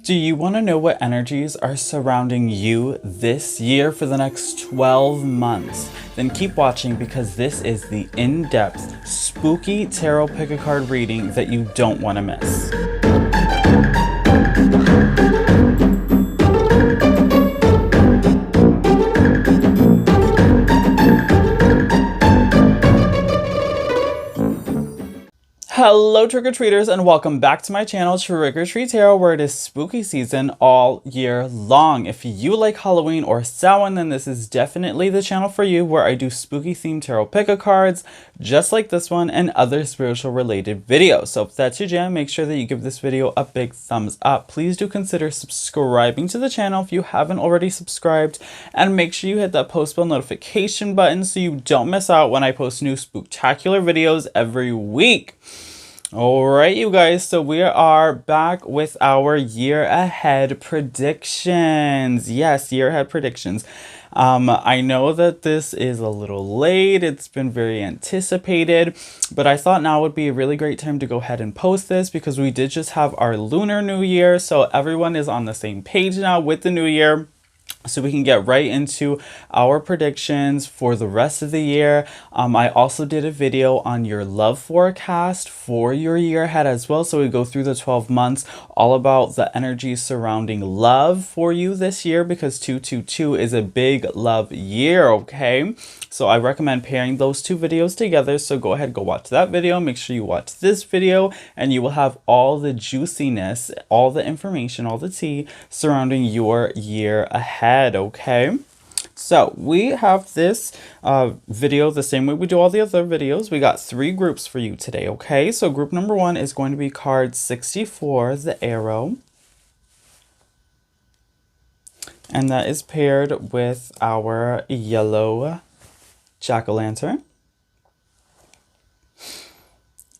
Do you want to know what energies are surrounding you this year for the next 12 months? Then keep watching because this is the in-depth, spooky tarot pick-a-card reading that you don't want to miss. Hello trick-or-treaters and welcome back to my channel TrickrTreatTarot, where it is spooky season all year long. If you like Halloween or Samhain, then this is definitely the channel for you, where I do spooky themed tarot pick-a-cards just like this one and other spiritual related videos. So if that's your jam, make sure that you give this video a big thumbs up. Please do consider subscribing to the channel if you haven't already subscribed, and make sure you hit that post bell notification button so you don't miss out when I post new spooktacular videos every week. Alright, you guys, so we are back with our year ahead predictions. Yes, year ahead predictions. I know that this is a little late. It's been very anticipated, but I thought now would be a really great time to go ahead and post this because we did just have our Lunar New Year, so everyone is on the same page now with the new year. So we can get right into our predictions for the rest of the year. I also did a video on your love forecast for your year ahead as well. So we go through the 12 months, all about the energy surrounding love for you this year, because 222 is a big love year, okay? So I recommend pairing those two videos together. So go ahead, go watch that video. Make sure you watch this video and you will have all the juiciness, all the information, all the tea surrounding your year ahead, okay? So we have this video the same way we do all the other videos. We got 3 groups for you today, okay? So group number 1 is going to be card 64, the arrow. And that is paired with our yellow jack-o'-lantern.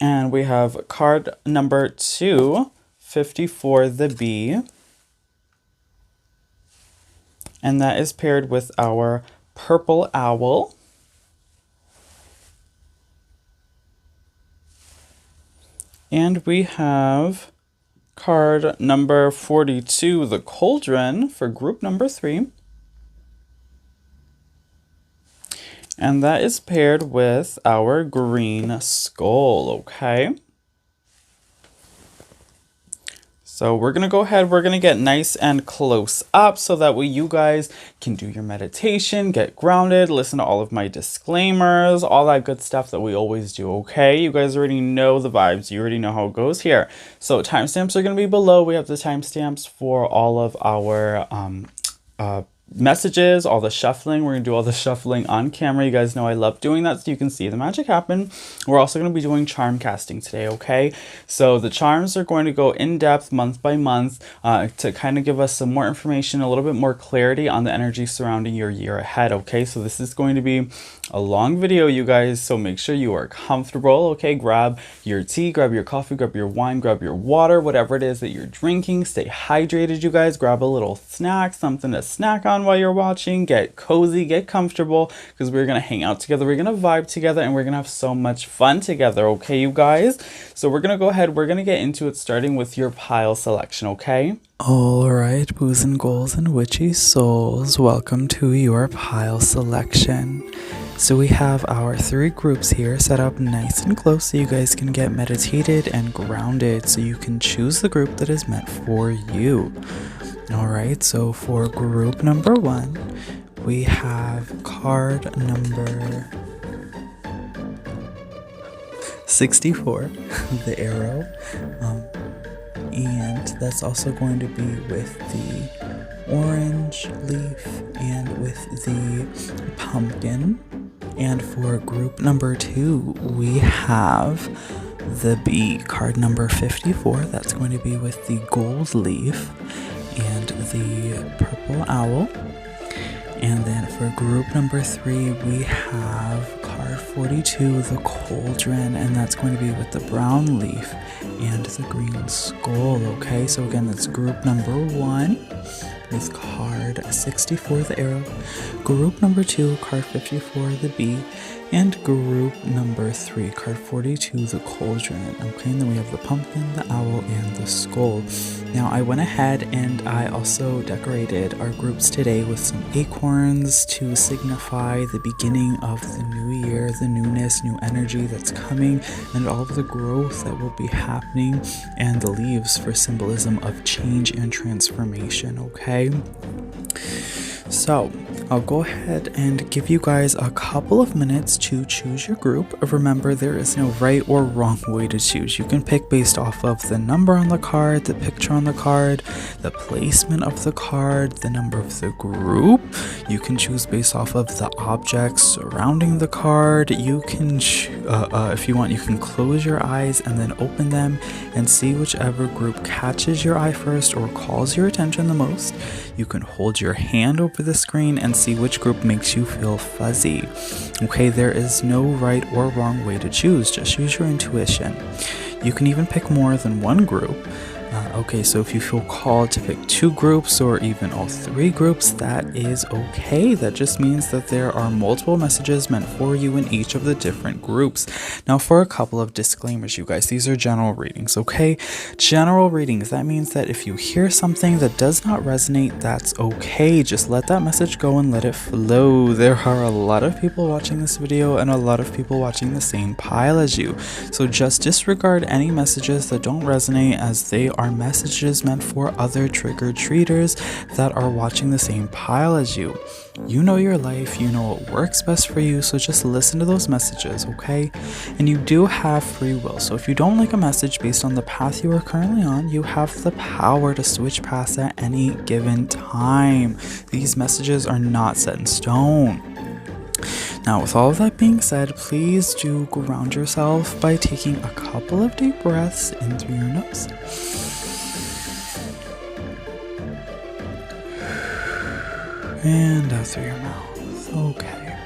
And we have card number 2, 54, the bee. And that is paired with our purple owl. And we have card number 42, the cauldron, for group number 3. And that is paired with our green skull, okay? So we're going to go ahead, we're going to get nice and close up so that way you guys can do your meditation, get grounded, listen to all of my disclaimers, all that good stuff that we always do, okay? You guys already know the vibes. You already know how it goes here. So timestamps are going to be below. We have the timestamps for all of our messages, all the shuffling. We're gonna do all the shuffling on camera. You guys know I love doing that so you can see the magic happen. We're also going to be doing charm casting today, okay? So the charms are going to go in depth month by month to kind of give us some more information, a little bit more clarity on the energy surrounding your year ahead, okay? So this is going to be a long video, you guys, so make sure you are comfortable, okay? Grab your tea, grab your coffee, grab your wine, grab your water, whatever it is that you're drinking. Stay hydrated, you guys. Grab a little snack, something to snack on while you're watching. Get cozy, get comfortable, because we're gonna hang out together, we're gonna vibe together, and we're gonna have so much fun together, okay, you guys? So we're gonna go ahead, we're gonna get into it, starting with your pile selection, okay? Alright, boos and ghouls and witchy souls, welcome to your pile selection. So we have our 3 groups here set up nice and close so you guys can get meditated and grounded, so you can choose the group that is meant for you. Alright, so for group number 1, we have card number 64, the arrow, and that's also going to be with the orange leaf and with the pumpkin. And for group number 2, we have the bee, card number 54. That's going to be with the gold leaf and the purple owl. And then for group number 3, we have card 42, the cauldron, and that's going to be with the brown leaf and the green skull, okay? So again, that's group number 1. with card 64, the arrow, group number 2, card 54, the bee, and group number 3, card 42, the cauldron. Okay, and then we have the pumpkin, the owl, and the skull. Now I went ahead and I also decorated our groups today with some acorns to signify the beginning of the new year, the newness, new energy that's coming, and all of the growth that will be happening, and the leaves for symbolism of change and transformation. Okay, so I'll go ahead and give you guys a couple of minutes to choose your group. Remember, there is no right or wrong way to choose. You can pick based off of the number on the card, the picture on the card, the placement of the card, the number of the group. You can choose based off of the objects surrounding the card. You can, if you want, you can close your eyes and then open them and see whichever group catches your eye first or calls your attention the most. You can hold your hand over the screen and see which group makes you feel fuzzy. Okay, there is no right or wrong way to choose, just use your intuition. You can even pick more than one group. Okay, so if you feel called to pick 2 groups or even all 3 groups, that is okay. That just means that there are multiple messages meant for you in each of the different groups. Now, for a couple of disclaimers, you guys, these are general readings, okay? General readings, that means that if you hear something that does not resonate, that's okay. Just let that message go and let it flow. There are a lot of people watching this video and a lot of people watching the same pile as you. So just disregard any messages that don't resonate, as they are messages meant for other trick-or-treaters that are watching the same pile as you. You know your life, you know what works best for you, so just listen to those messages, okay? And you do have free will, so if you don't like a message based on the path you are currently on, you have the power to switch paths at any given time. These messages are not set in stone. Now, with all of that being said, please do ground yourself by taking a couple of deep breaths in through your nose. And out through your mouth. Okay.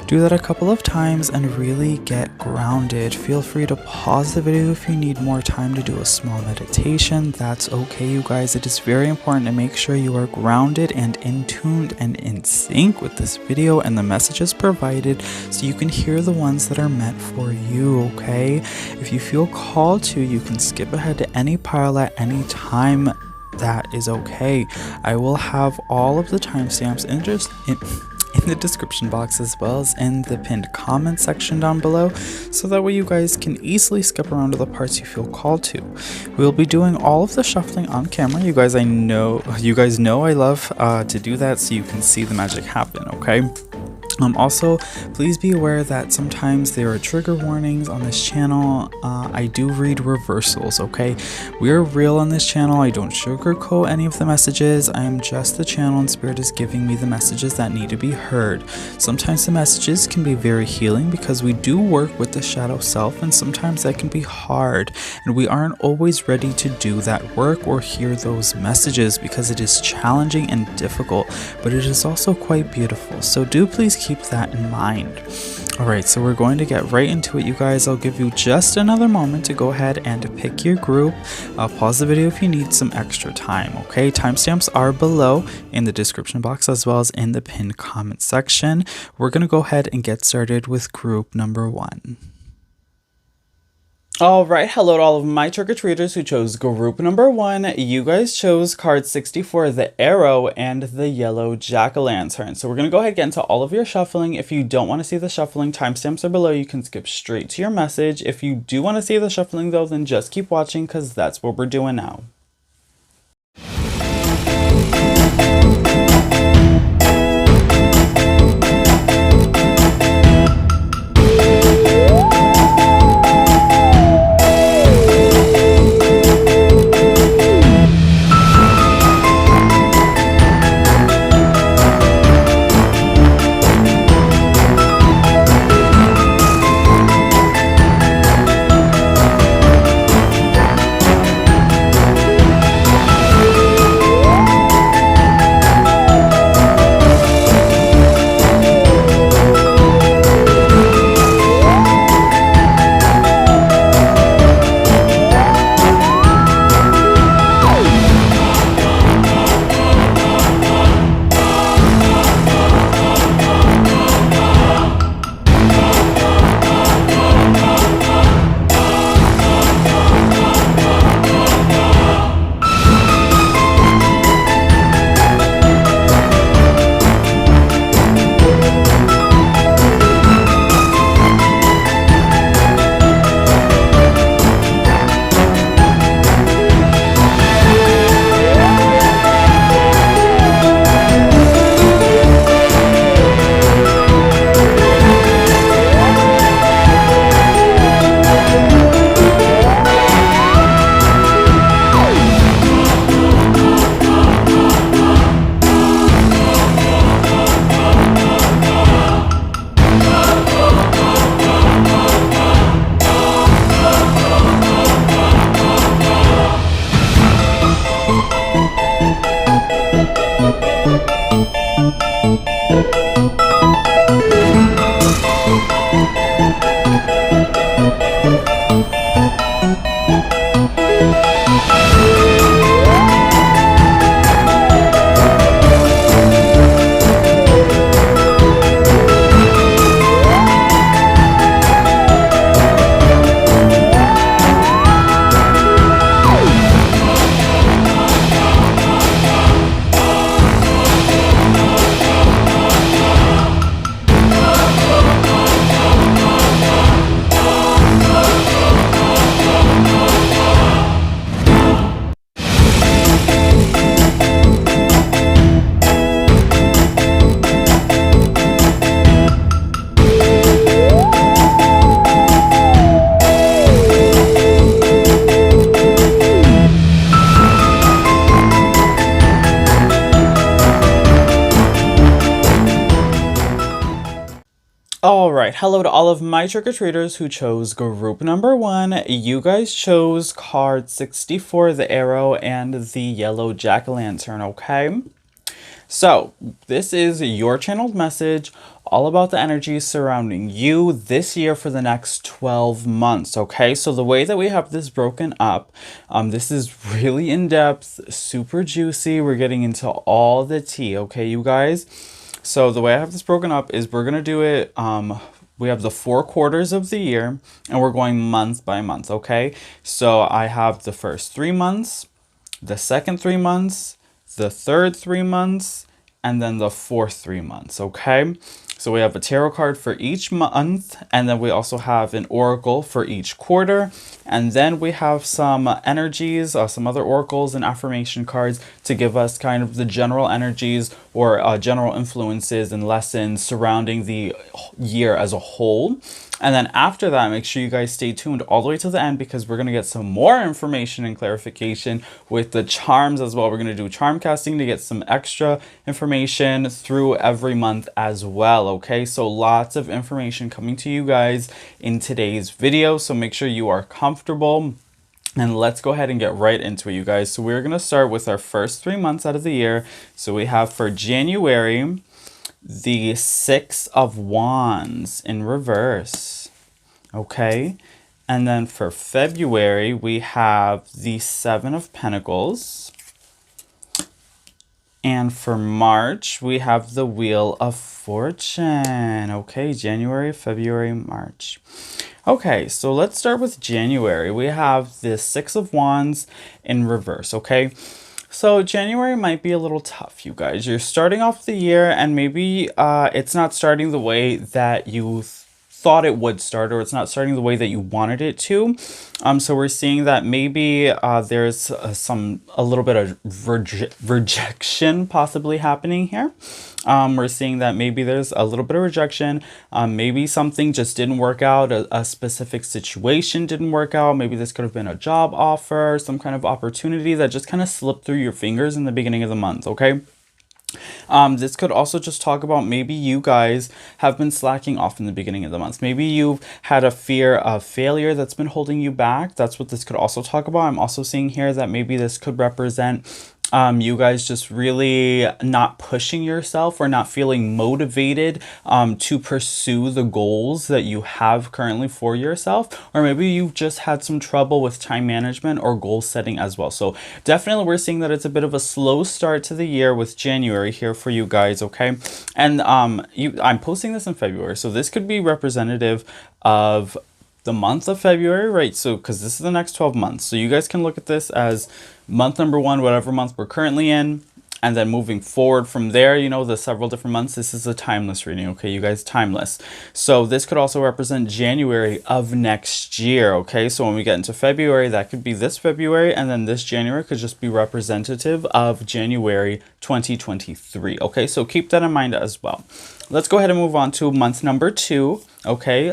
Do that a couple of times and really get grounded. Feel free to pause the video if you need more time to do a small meditation. That's okay, you guys. It is very important to make sure you are grounded and in tuned and in sync with this video and the messages provided, so you can hear the ones that are meant for you, okay? If you feel called to, you can skip ahead to any pile at any time. That is okay. I will have all of the timestamps in the description box, as well as in the pinned comment section down below, so that way you guys can easily skip around to the parts you feel called to. We'll be doing all of the shuffling on camera. You guys know I love to do that, so you can see the magic happen, okay? Also, please be aware that sometimes there are trigger warnings on this channel. I do read reversals, okay? We're real on this channel. I don't sugarcoat any of the messages. I am just the channel, and Spirit is giving me the messages that need to be heard. Sometimes the messages can be very healing because we do work with the shadow self, and sometimes that can be hard, and we aren't always ready to do that work or hear those messages because it is challenging and difficult, but it is also quite beautiful. So do please keep that in mind. Alright, so we're going to get right into it, you guys. I'll give you just another moment to go ahead and pick your group. Pause the video if you need some extra time, okay? Timestamps are below in the description box, as well as in the pinned comment section. We're going to go ahead and get started with group number 1. Alright, hello to all of my trick-or-treaters who chose group number 1. You guys chose card 64, the arrow, and the yellow jack-o'-lantern. So we're going to go ahead and get into all of your shuffling. If you don't want to see the shuffling, timestamps are below. You can skip straight to your message. If you do want to see the shuffling though, then just keep watching, because that's what we're doing now. All right, hello to all of my trick-or-treaters who chose group number 1. You guys chose card 64, the arrow, and the yellow jack-o'-lantern, okay? So, this is your channeled message all about the energies surrounding you this year for the next 12 months, okay? So the way that we have this broken up, this is really in-depth, super juicy. We're getting into all the tea, okay, you guys? So the way I have this broken up is we're going to do it, we have the 4 quarters of the year, and we're going month by month, okay? So I have the first 3 months, the second 3 months, the third 3 months, and then the fourth 3 months, okay? So we have a tarot card for each month, and then we also have an oracle for each quarter, and then we have some energies, some other oracles and affirmation cards to give us kind of the general energies or general influences and lessons surrounding the year as a whole. And then after that, make sure you guys stay tuned all the way to the end because we're going to get some more information and clarification with the charms as well. We're going to do charm casting to get some extra information through every month as well. Okay, so lots of information coming to you guys in today's video. So make sure you are comfortable. And let's go ahead and get right into it, you guys. So we're going to start with our first 3 months out of the year. So we have for January, the 6 of Wands in reverse, okay? And then for February, we have the 7 of Pentacles. And for March, we have the Wheel of Fortune, okay? January, February, March. Okay, so let's start with January. We have the 6 of Wands in reverse, okay? So January might be a little tough, you guys. You're starting off the year and maybe it's not starting the way that you thought it would start, or it's not starting the way that you wanted it to. So we're seeing that maybe there's a little bit of rejection possibly happening here. We're seeing that maybe there's a little bit of rejection. Maybe something just didn't work out. A specific situation didn't work out. Maybe this could have been a job offer, some kind of opportunity that just kind of slipped through your fingers in the beginning of the month, okay? This could also just talk about maybe you guys have been slacking off in the beginning of the month. Maybe you've had a fear of failure that's been holding you back. That's what this could also talk about. I'm also seeing here that maybe this could represent you guys just really not pushing yourself or not feeling motivated to pursue the goals that you have currently for yourself. Or maybe you've just had some trouble with time management or goal setting as well. So definitely we're seeing that it's a bit of a slow start to the year with January here for you guys, okay? And I'm posting this in February, so this could be representative of the month of February, right? So because this is the next 12 months, so you guys can look at this as month number 1, whatever month we're currently in, and then moving forward from there, you know, the several different months. This is a timeless reading, okay, you guys, timeless. So this could also represent January of next year, okay? So when we get into February, that could be this February, and then this January could just be representative of January 2023, okay? So keep that in mind as well. Let's go ahead and move on to month number 2, okay?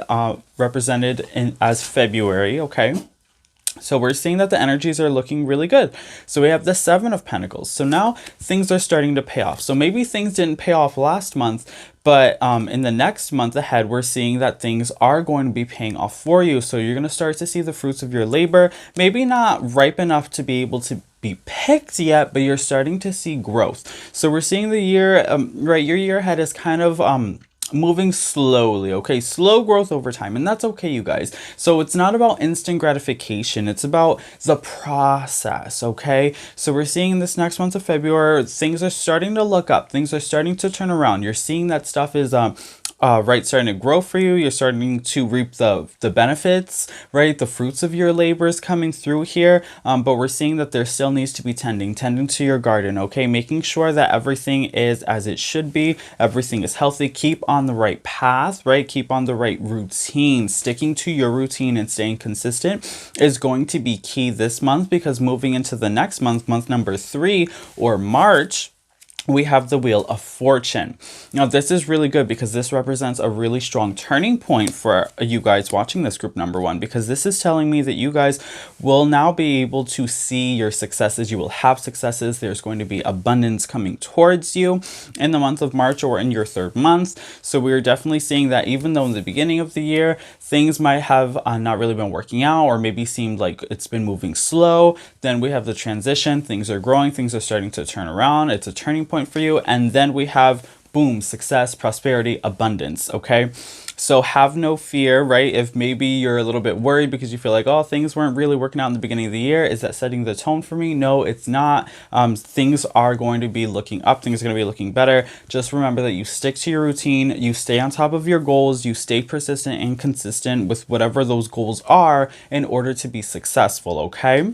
Represented as February, okay? So we're seeing that the energies are looking really good. So we have the 7 of Pentacles. So now things are starting to pay off. So maybe things didn't pay off last month, but in the next month ahead, we're seeing that things are going to be paying off for you. So you're going to start to see the fruits of your labor. Maybe not ripe enough to be able to be picked yet, but you're starting to see growth. So we're seeing the year, right, your year ahead is kind of moving slowly, okay? Slow growth over time, and that's okay, you guys. So it's not about instant gratification, it's about the process, okay? So we're seeing this next month of February, things are starting to look up, things are starting to turn around. You're seeing that stuff is right, starting to grow for you. You're starting to reap the benefits, right? The fruits of your labors coming through here. But we're seeing that there still needs to be tending to your garden, okay? Making sure that everything is as it should be. Everything is healthy. Keep on the right path, right? Keep on the right routine. Sticking to your routine and staying consistent is going to be key this month, because moving into the next month, month number 3 or March, we have the Wheel of Fortune. Now, this is really good because this represents a really strong turning point for you guys watching this group number one, because this is telling me that you guys will now be able to see your successes. You will have successes. There's going to be abundance coming towards you in the month of March or in your third month. So we're definitely seeing that even though in the beginning of the year, things might have not really been working out, or maybe seemed like it's been moving slow, then we have the transition. Things are growing. Things are starting to turn around. It's a turning point for you. And then we have boom, success, prosperity, abundance. Okay. So have no fear, right? If maybe you're a little bit worried because you feel like, oh, things weren't really working out in the beginning of the year, is that setting the tone for me? No, it's not. Things are going to be looking up. Things are going to be looking better. Just remember that you stick to your routine. You stay on top of your goals. You stay persistent and consistent with whatever those goals are in order to be successful. Okay.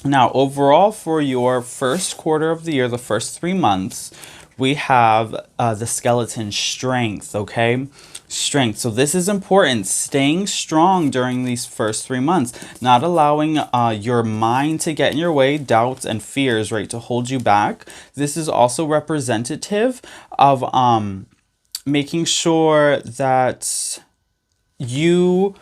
Now, overall, for your first quarter of the year, the first 3 months, we have the skeleton strength, okay? Strength. So this is important. Staying strong during these first 3 months, not allowing your mind to get in your way, doubts and fears, right, to hold you back. This is also representative of making sure that you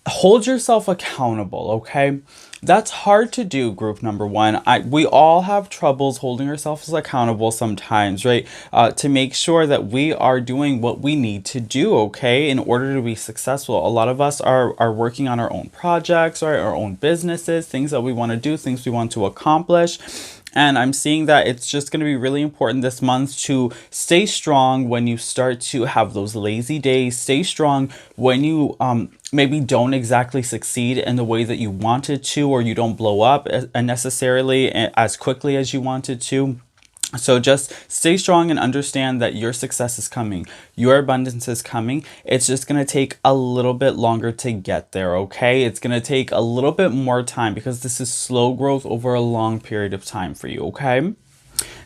hold yourself accountable, okay? That's hard to do, group number one. We all have troubles holding ourselves accountable sometimes, right? To make sure that we are doing what we need to do, okay, in order to be successful. A lot of us are working on our own projects, right? Our own businesses, things that we want to do, things we want to accomplish. And I'm seeing that it's just going to be really important this month to stay strong when you start to have those lazy days. Stay strong when you maybe don't exactly succeed in the way that you wanted to, or you don't blow up necessarily as quickly as you wanted to. So just stay strong and understand that your success is coming. Your abundance is coming. It's just going to take a little bit longer to get there, okay? It's going to take a little bit more time because this is slow growth over a long period of time for you, okay?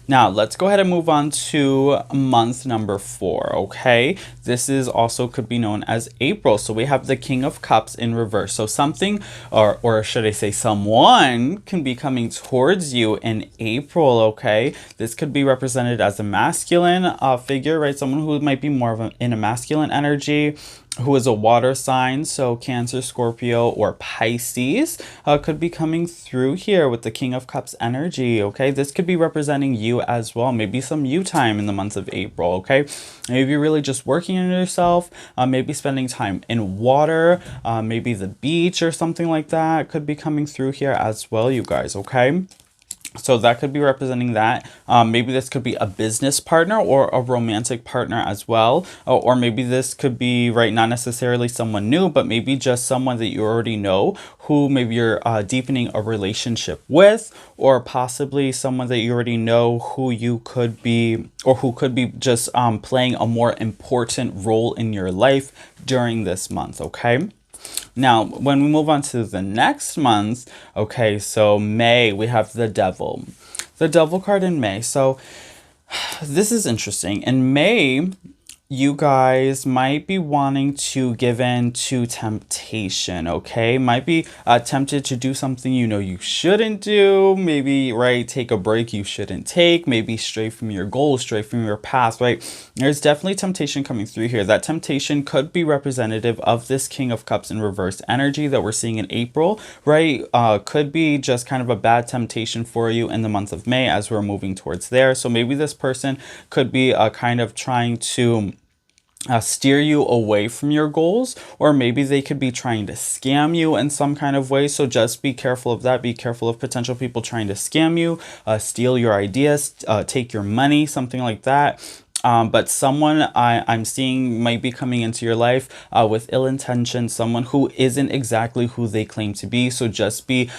Now, let's go ahead and move on to month number 4, okay? This is also could be known as April. So we have the King of Cups in reverse. So something, or should I say someone, can be coming towards you in April, okay? This could be represented as a masculine figure, right? Someone who might be more of in a masculine energy, who is a water sign, so Cancer, Scorpio, or Pisces could be coming through here with the King of Cups energy, okay? This could be representing you as well, maybe some you time in the month of April, okay? Maybe you're really just working on yourself, maybe spending time in water, maybe the beach or something like that could be coming through here as well, you guys, okay? So that could be representing that. Maybe this could be a business partner or a romantic partner as well. Or maybe this could be, right, not necessarily someone new, but maybe just someone that you already know who maybe you're deepening a relationship with, or possibly someone that you already know who you could be, or who could be just playing a more important role in your life during this month, okay? Now, when we move on to the next month, okay, so May, we have the Devil. The Devil card in May. So this is interesting. In May, you guys might be wanting to give in to temptation, okay? Might be tempted to do something you know you shouldn't do. Maybe, right, take a break you shouldn't take. Maybe stray from your goals, stray from your path, right? There's definitely temptation coming through here. That temptation could be representative of this King of Cups in reverse energy that we're seeing in April, right? Could be just kind of a bad temptation for you in the month of May as we're moving towards there. So maybe this person could be kind of trying to steer you away from your goals, or maybe they could be trying to scam you in some kind of way. So just be careful of that. Be careful of potential people trying to scam you, steal your ideas, take your money, something like that. But someone I'm seeing might be coming into your life with ill intention, someone who isn't exactly who they claim to be. So just be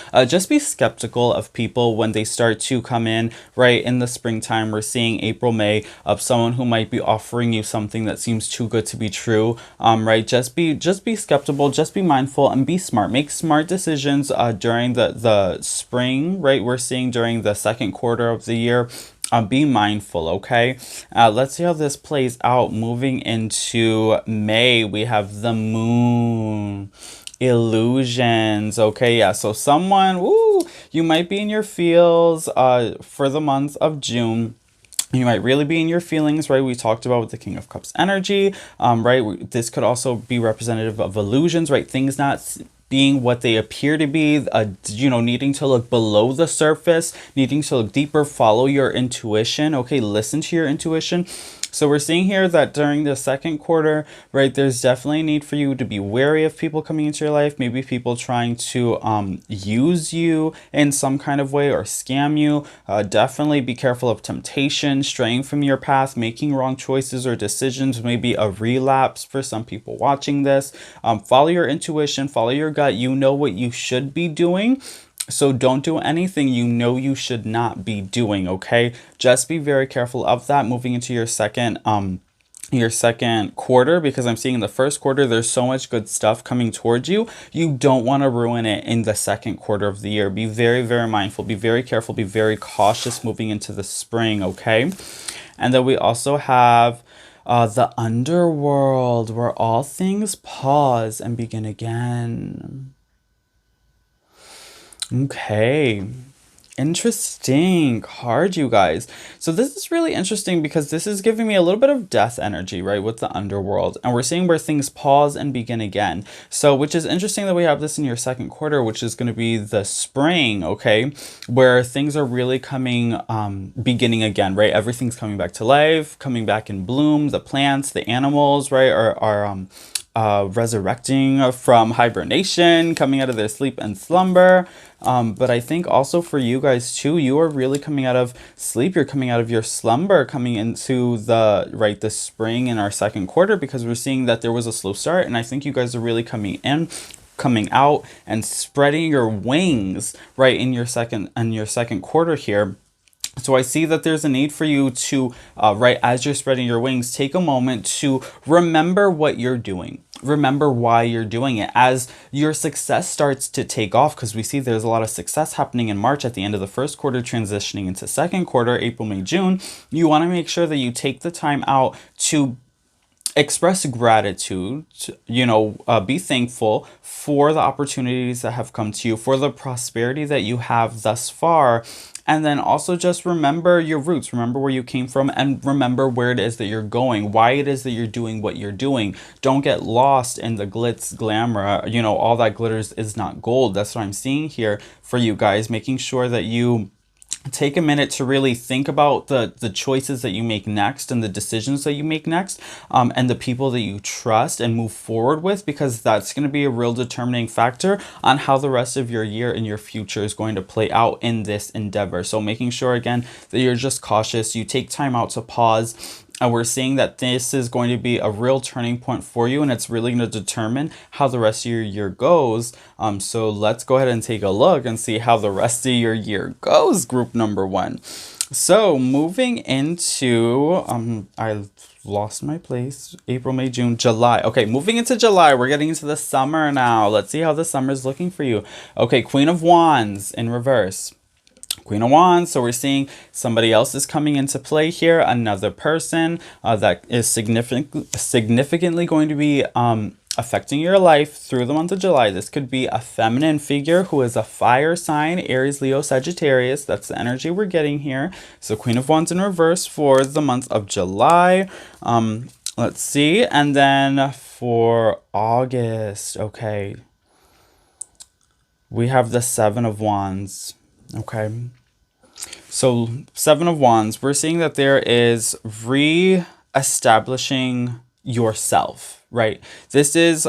skeptical of people when they start to come in, right? In the springtime, we're seeing April, May, of someone who might be offering you something that seems too good to be true, right? Just be skeptical, just be mindful and be smart. Make smart decisions during the spring, right? We're seeing during the second quarter of the year. Be mindful, okay? Let's see how this plays out. Moving into May, we have the Moon. Illusions. Okay, yeah. So someone, woo, you might be in your feels for the month of June. You might really be in your feelings, right? We talked about with the King of Cups energy, right? This could also be representative of illusions, right? Things not being what they appear to be, needing to look below the surface, needing to look deeper, follow your intuition, okay? Listen to your intuition. So we're seeing here that during the second quarter, right, there's definitely a need for you to be wary of people coming into your life, maybe people trying to use you in some kind of way or scam you. Definitely be careful of temptation, straying from your path, making wrong choices or decisions, maybe a relapse for some people watching this. Follow your intuition, follow your gut. You know what you should be doing. So don't do anything you know you should not be doing, okay? Just be very careful of that moving into your second quarter, because I'm seeing in the first quarter there's so much good stuff coming towards you. You don't want to ruin it in the second quarter of the year. Be very, very mindful, be very careful, be very cautious moving into the spring, okay? And then we also have the underworld, where all things pause and begin again. Okay. Interesting card, you guys. So this is really interesting because this is giving me a little bit of death energy, right, with the underworld. And we're seeing where things pause and begin again. So, which is interesting that we have this in your second quarter, which is going to be the spring, okay, where things are really coming, beginning again, right? Everything's coming back to life, coming back in bloom. The plants, the animals, right, are resurrecting from hibernation, coming out of their sleep and slumber. But I think also for you guys too, you are really coming out of sleep. You're coming out of your slumber, coming into the spring in our second quarter, because we're seeing that there was a slow start. And I think you guys are really coming out and spreading your wings, right, in your second quarter here. So I see that there's a need for you to, right, as you're spreading your wings, take a moment to remember what you're doing. Remember why you're doing it as your success starts to take off, because we see there's a lot of success happening in March at the end of the first quarter, transitioning into second quarter, April, May, June. You want to make sure that you take the time out to express gratitude, be thankful for the opportunities that have come to you, for the prosperity that you have thus far. And then also just remember your roots, remember where you came from, and remember where it is that you're going, why it is that you're doing what you're doing. Don't get lost in the glitz, glamour, all that glitters is not gold. That's what I'm seeing here for you guys, making sure that you take a minute to really think about the choices that you make next and the decisions that you make next, and the people that you trust and move forward with, because that's going to be a real determining factor on how the rest of your year and your future is going to play out in this endeavor. So making sure again that you're just cautious, you take time out to pause. And we're seeing that this is going to be a real turning point for you, and it's really going to determine how the rest of your year goes. So let's go ahead and take a look and see how the rest of your year goes, group number one. So moving into, I lost my place, April, May, June, July. Okay, moving into July, we're getting into the summer now. Let's see how the summer is looking for you. Okay, Queen of Wands in reverse. Queen of Wands. So we're seeing somebody else is coming into play here, another person that is significantly going to be affecting your life through the month of July. This could be a feminine figure who is a fire sign, Aries, Leo, Sagittarius. That's the energy we're getting here. So Queen of Wands in reverse for the month of July. Let's see. And then for August, okay, we have the Seven of Wands. Okay, so Seven of Wands, we're seeing that there is re-establishing yourself, right? This is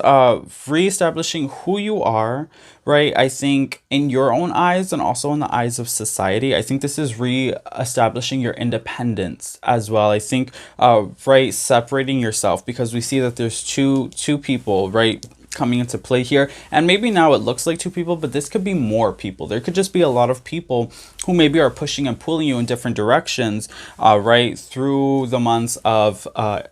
re-establishing who you are, right? I think in your own eyes and also in the eyes of society. I think this is re-establishing your independence as well. I think, right, separating yourself, because we see that there's two people, right, coming into play here. And maybe now it looks like two people, but this could be more people. There could just be a lot of people who maybe are pushing and pulling you in different directions, right, through the months of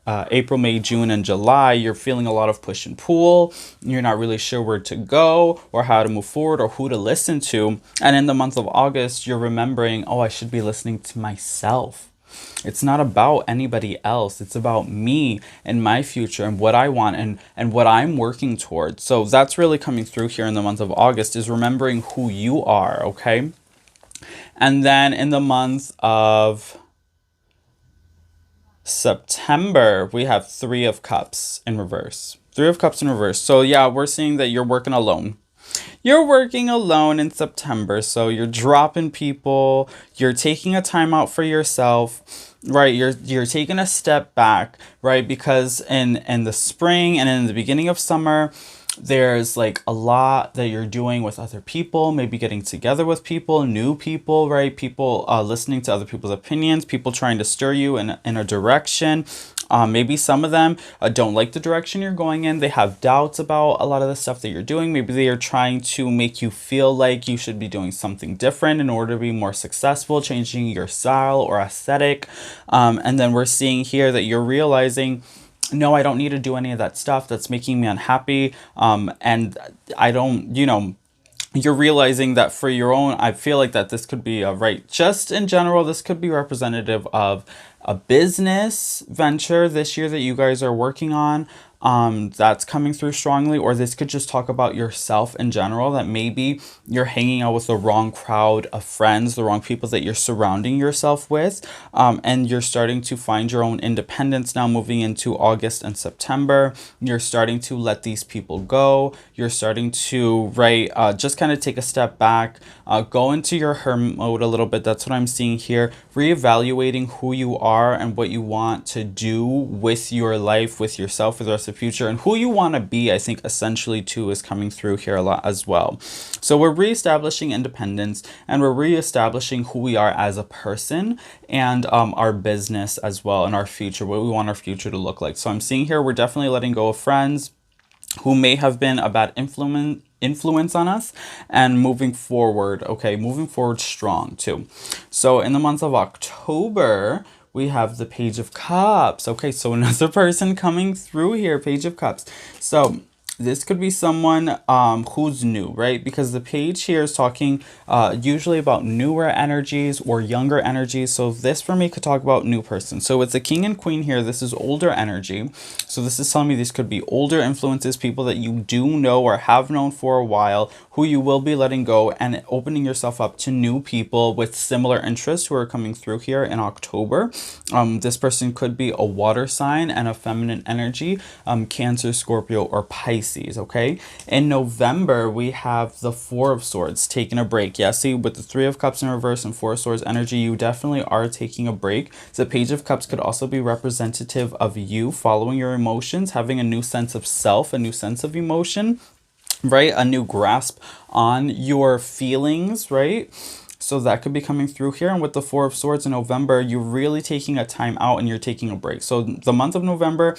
April, May, June, and July. You're feeling a lot of push and pull. You're not really sure where to go or how to move forward or who to listen to. And in the month of August, you're remembering, oh, I should be listening to myself. It's not about anybody else. It's about me and my future and what I want and what I'm working towards. So that's really coming through here in the month of August, is remembering who you are, okay? And then in the month of September, we have Three of Cups in reverse. Three of Cups in reverse. So yeah, we're seeing that you're working alone. You're working alone in September, so you're dropping people, you're taking a time out for yourself, right? You're taking a step back, right? Because in the spring and in the beginning of summer, there's like a lot that you're doing with other people, maybe getting together with people, new people, right? People listening to other people's opinions, people trying to stir you in a direction. Maybe some of them don't like the direction you're going in. They have doubts about a lot of the stuff that you're doing. Maybe they are trying to make you feel like you should be doing something different in order to be more successful, changing your style or aesthetic. And then we're seeing here that you're realizing, no, I don't need to do any of that stuff that's making me unhappy. And I don't, you're realizing that for your own, I feel like that this could be right. Just in general, this could be representative of a business venture this year that you guys are working on. That's coming through strongly, or this could just talk about yourself in general, that maybe you're hanging out with the wrong crowd of friends, the wrong people that you're surrounding yourself with, and you're starting to find your own independence now moving into August and September. You're starting to let these people go. You're starting to, right, just kind of take a step back, go into your hermit mode a little bit. That's what I'm seeing here. Reevaluating who you are and what you want to do with your life, with yourself, with the rest of the future, and who you want to be, I think essentially too is coming through here a lot as well. So we're reestablishing independence, and we're reestablishing who we are as a person, and our business as well, and our future, what we want our future to look like. So I'm seeing here we're definitely letting go of friends who may have been a bad influence on us, and moving forward, okay, moving forward strong too. So in the month of October, we have the Page of Cups. Okay, so another person coming through here, Page of Cups. So this could be someone who's new, right? Because the page here is talking usually about newer energies or younger energies. So this for me could talk about new person. So with the King and Queen here, this is older energy. So this is telling me these could be older influences, people that you do know or have known for a while, who you will be letting go and opening yourself up to new people with similar interests who are coming through here in October. This person could be a water sign and a feminine energy, Cancer, Scorpio, or Pisces, okay? In November, we have the Four of Swords, taking a break. Yeah, see, with the Three of Cups in reverse and Four of Swords energy, you definitely are taking a break. The Page of Cups could also be representative of you following your emotions, having a new sense of self, a new sense of emotion, right? A new grasp on your feelings, right? So that could be coming through here. And with the Four of Swords in November, you're really taking a time out and you're taking a break. So the month of November,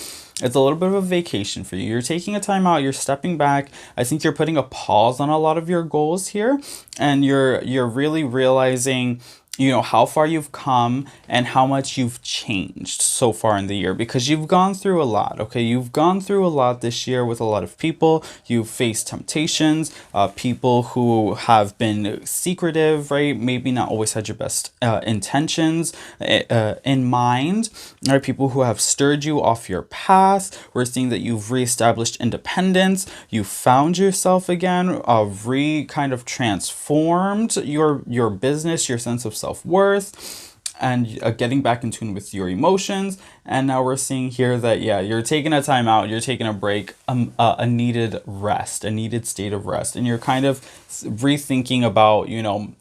it's a little bit of a vacation for you. You're taking a time out, you're stepping back. I think you're putting a pause on a lot of your goals here, and you're really realizing, you know, how far you've come and how much you've changed so far in the year, because you've gone through a lot. Okay, you've gone through a lot this year with a lot of people. You've faced temptations, people who have been secretive, right? Maybe not always had your best intentions in mind, right? People who have stirred you off your path. We're seeing that you've reestablished independence. You found yourself again, kind of transformed your business, your sense of self-worth, and getting back in tune with your emotions. And now we're seeing here that, yeah, you're taking a time out, you're taking a break, a needed rest, a needed state of rest, and you're kind of rethinking about, you know,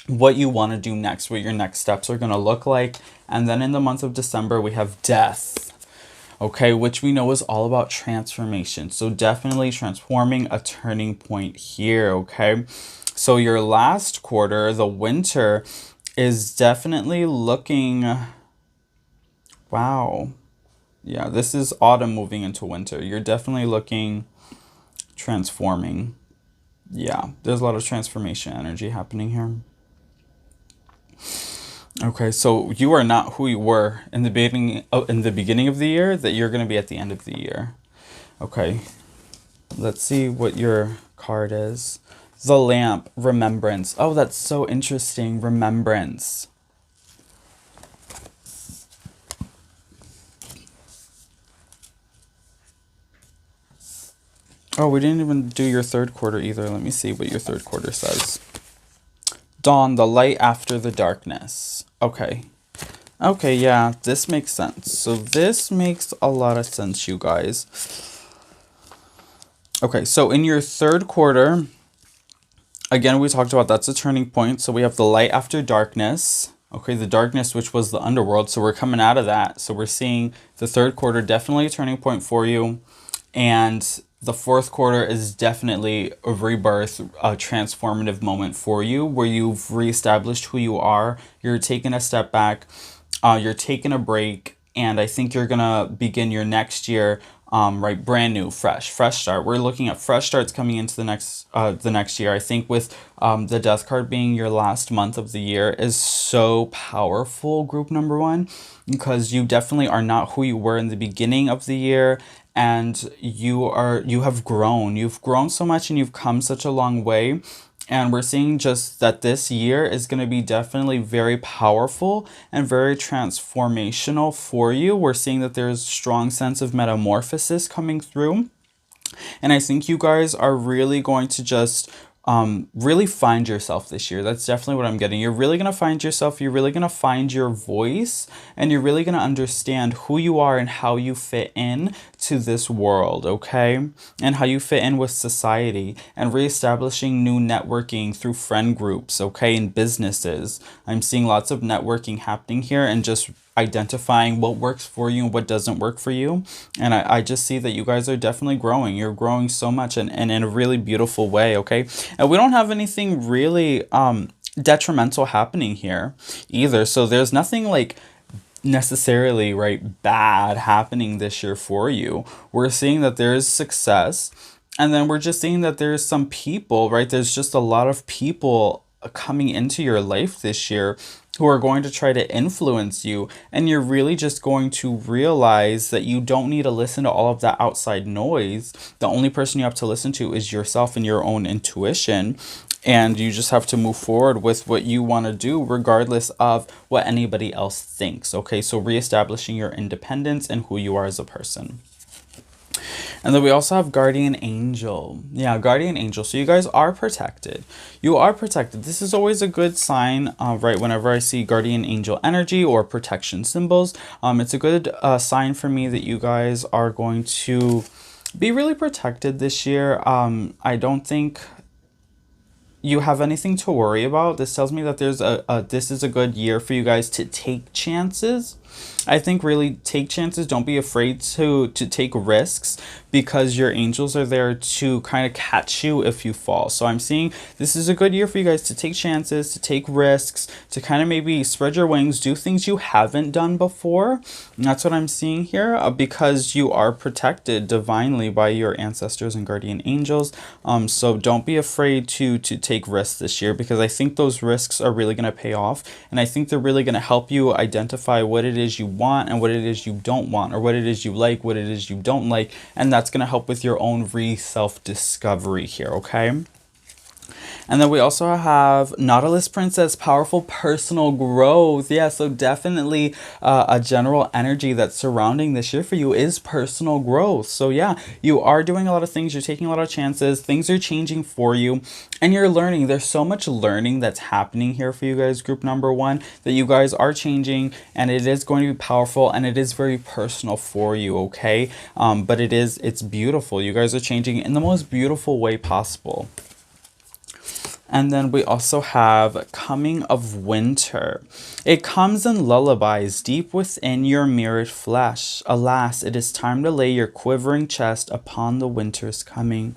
what you want to do next, what your next steps are going to look like. And then in the month of December, we have Death. Okay, which we know is all about transformation. So definitely transforming, a turning point here, okay? So your last quarter, the winter, is definitely looking, wow. Yeah, this is autumn moving into winter. You're definitely looking transforming. Yeah, there's a lot of transformation energy happening here. Okay, so you are not who you were in the beginning of the year that you're going to be at the end of the year. Okay, let's see what your card is. The Lamp, Remembrance. Oh, that's so interesting. Remembrance. Oh, we didn't even do your third quarter either. Let me see what your third quarter says. Dawn, the light after the darkness. Okay. Okay, yeah, this makes sense. So this makes a lot of sense, you guys. Okay, so in your third quarter, again, we talked about that's a turning point. So we have the light after darkness. Okay, the darkness, which was the underworld. So we're coming out of that. So we're seeing the third quarter, definitely a turning point for you. And the fourth quarter is definitely a rebirth, a transformative moment for you where you've reestablished who you are. You're taking a step back. You're taking a break. And I think you're going to begin your next year right, brand new, fresh start. We're looking at fresh starts coming into the next year. I think with the death card being your last month of the year is so powerful, group number one, because you definitely are not who you were in the beginning of the year, and you have grown. You've grown so much and you've come such a long way. And we're seeing just that this year is going to be definitely very powerful and very transformational for you. We're seeing that there's a strong sense of metamorphosis coming through. And I think you guys are really going to just really find yourself this year. That's definitely what I'm getting. You're really going to find yourself. You're really going to find your voice, and you're really going to understand who you are and how you fit in to this world, okay? And how you fit in with society, and reestablishing new networking through friend groups, okay? And businesses. I'm seeing lots of networking happening here, and just identifying what works for you and what doesn't work for you. And I just see that you guys are definitely growing. You're growing so much, and in a really beautiful way, okay? And we don't have anything really detrimental happening here either. So there's nothing like necessarily right bad happening this year for you. We're seeing that there is success, and then we're just seeing that there's some people, right? There's just a lot of people coming into your life this year who are going to try to influence you, and you're really just going to realize that you don't need to listen to all of that outside noise. The only person you have to listen to is yourself and your own intuition, and you just have to move forward with what you want to do regardless of what anybody else thinks. Okay, so reestablishing your independence and who you are as a person. And then we also have guardian angel. Yeah, guardian angel. So you guys are protected. You are protected. This is always a good sign, right? Whenever I see guardian angel energy or protection symbols, it's a good sign for me that you guys are going to be really protected this year. I don't think you have anything to worry about. This tells me that there's this is a good year for you guys to take chances. I think really take chances. Don't be afraid to take risks, because your angels are there to kind of catch you if you fall. So I'm seeing this is a good year for you guys to take chances, to take risks, to kind of maybe spread your wings, do things you haven't done before. And that's what I'm seeing here, because you are protected divinely by your ancestors and guardian angels. So don't be afraid to take risks this year, because I think those risks are really going to pay off, and I think they're really going to help you identify what it is you want and what it is you don't want, or what it is you like, what it is you don't like, and that's going to help with your own self-discovery here, okay? And then we also have Nautilus Princess, powerful personal growth. Yeah, so definitely a general energy that's surrounding this year for you is personal growth. So yeah, you are doing a lot of things. You're taking a lot of chances. Things are changing for you, and you're learning. There's so much learning that's happening here for you guys, group number one, that you guys are changing, and it is going to be powerful, and it is very personal for you, okay? But it's beautiful. You guys are changing in the most beautiful way possible. And then we also have Coming of Winter. It comes in lullabies deep within your mirrored flesh. Alas, it is time to lay your quivering chest upon the winter's coming.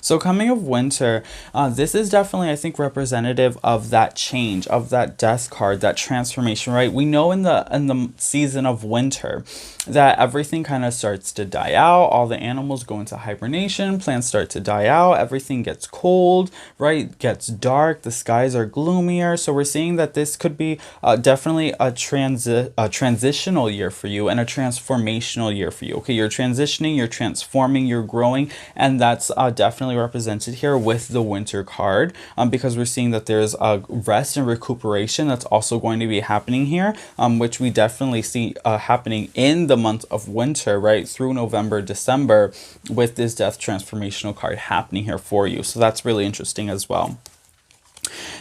So Coming of Winter, this is definitely, I think, representative of that change, of that death card, that transformation, right? We know in the season of winter that everything kind of starts to die out. All the animals go into hibernation, plants start to die out, everything gets cold, right? Gets it's dark, the skies are gloomier. So we're seeing that this could be definitely a transitional year for you and a transformational year for you. Okay, you're transitioning, you're transforming, you're growing, and that's definitely represented here with the winter card, because we're seeing that there's a rest and recuperation that's also going to be happening here, which we definitely see happening in the month of winter, right, through November, December, with this death transformational card happening here for you. So that's really interesting as well.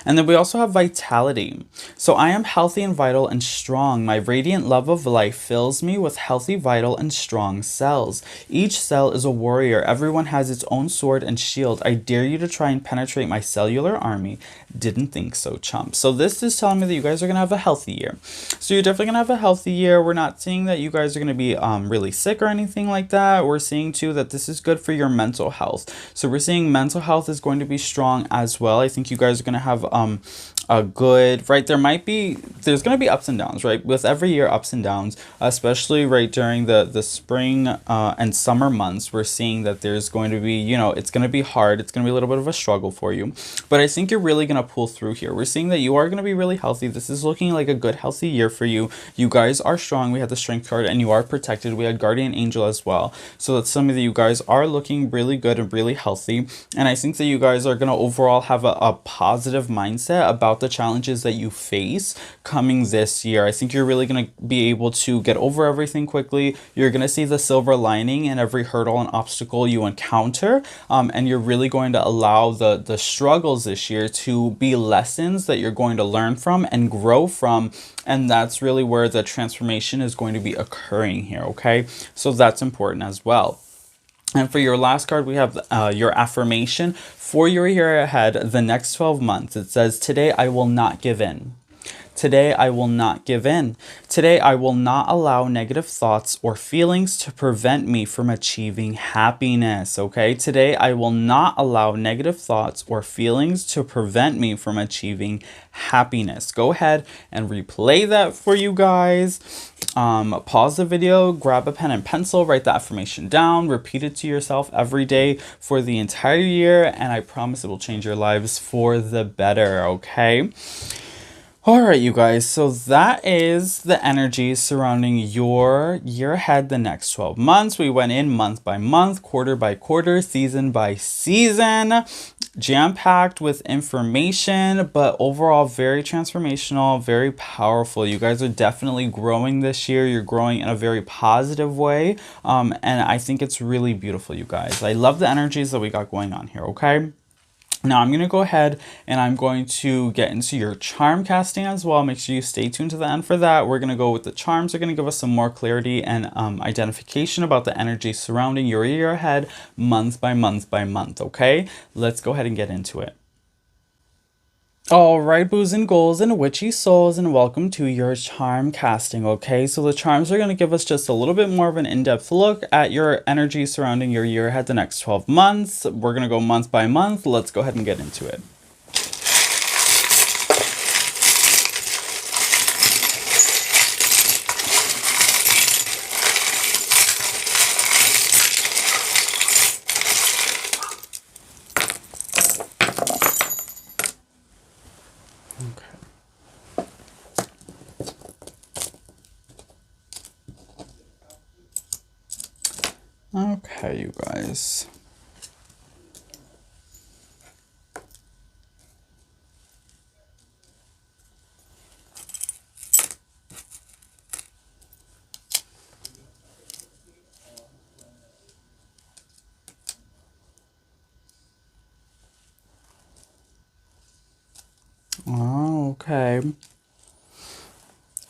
And then we also have vitality. So I am healthy and vital and strong. My radiant love of life fills me with healthy, vital, and strong cells. Each cell is a warrior. Everyone has its own sword and shield. I dare you to try and penetrate my cellular army. Didn't think so, chump. So this is telling me that you guys are going to have a healthy year. So you're definitely going to have a healthy year. We're not seeing that you guys are going to be really sick or anything like that. We're seeing too that this is good for your mental health. So we're seeing mental health is going to be strong as well. I think you guys are going to have a good, right, there's going to be ups and downs, right, with every year, ups and downs, especially right during the spring and summer months. We're seeing that there's going to be, you know, it's going to be hard, it's going to be a little bit of a struggle for you, but I think you're really going to pull through here. We're seeing that you are going to be really healthy. This is looking like a good healthy year for you. You guys are strong. We had the strength card, and you are protected. We had guardian angel as well, so that's something that you guys are looking really good and really healthy. And I think that you guys are going to overall have a positive mindset about the challenges that you face coming this year. I think you're really going to be able to get over everything quickly. You're going to see the silver lining in every hurdle and obstacle you encounter, and you're really going to allow the struggles this year to be lessons that you're going to learn from and grow from, and that's really where the transformation is going to be occurring here. Okay, so that's important as well. And for your last card, we have your affirmation for your year ahead, the next 12 months. It says, today I will not give in. Today I will not give in. Today I will not allow negative thoughts or feelings to prevent me from achieving happiness. Okay, today I will not allow negative thoughts or feelings to prevent me from achieving happiness. Go ahead and replay that for you guys. Pause the video, grab a pen and pencil, write the affirmation down, repeat it to yourself every day for the entire year, and I promise it will change your lives for the better. Okay. All right, you guys, so that is the energy surrounding your year ahead, the next 12 months. We went in month by month, quarter by quarter, season by season, jam-packed with information, but overall very transformational, very powerful. You guys are definitely growing this year. You're growing in a very positive way, and I think it's really beautiful, you guys. I love the energies that we got going on here, okay? Now I'm going to go ahead and I'm going to get into your charm casting as well. Make sure you stay tuned to the end for that. We're going to go with the charms. They're going to give us some more clarity and identification about the energy surrounding your year ahead, month by month by month. Okay, let's go ahead and get into it. All right, boos and ghouls and witchy souls, and welcome to your charm casting. Okay, so the charms are going to give us just a little bit more of an in-depth look at your energy surrounding your year ahead, the next 12 months. We're going to go month by month. Let's go ahead and get into it. Okay, you guys. Oh, okay.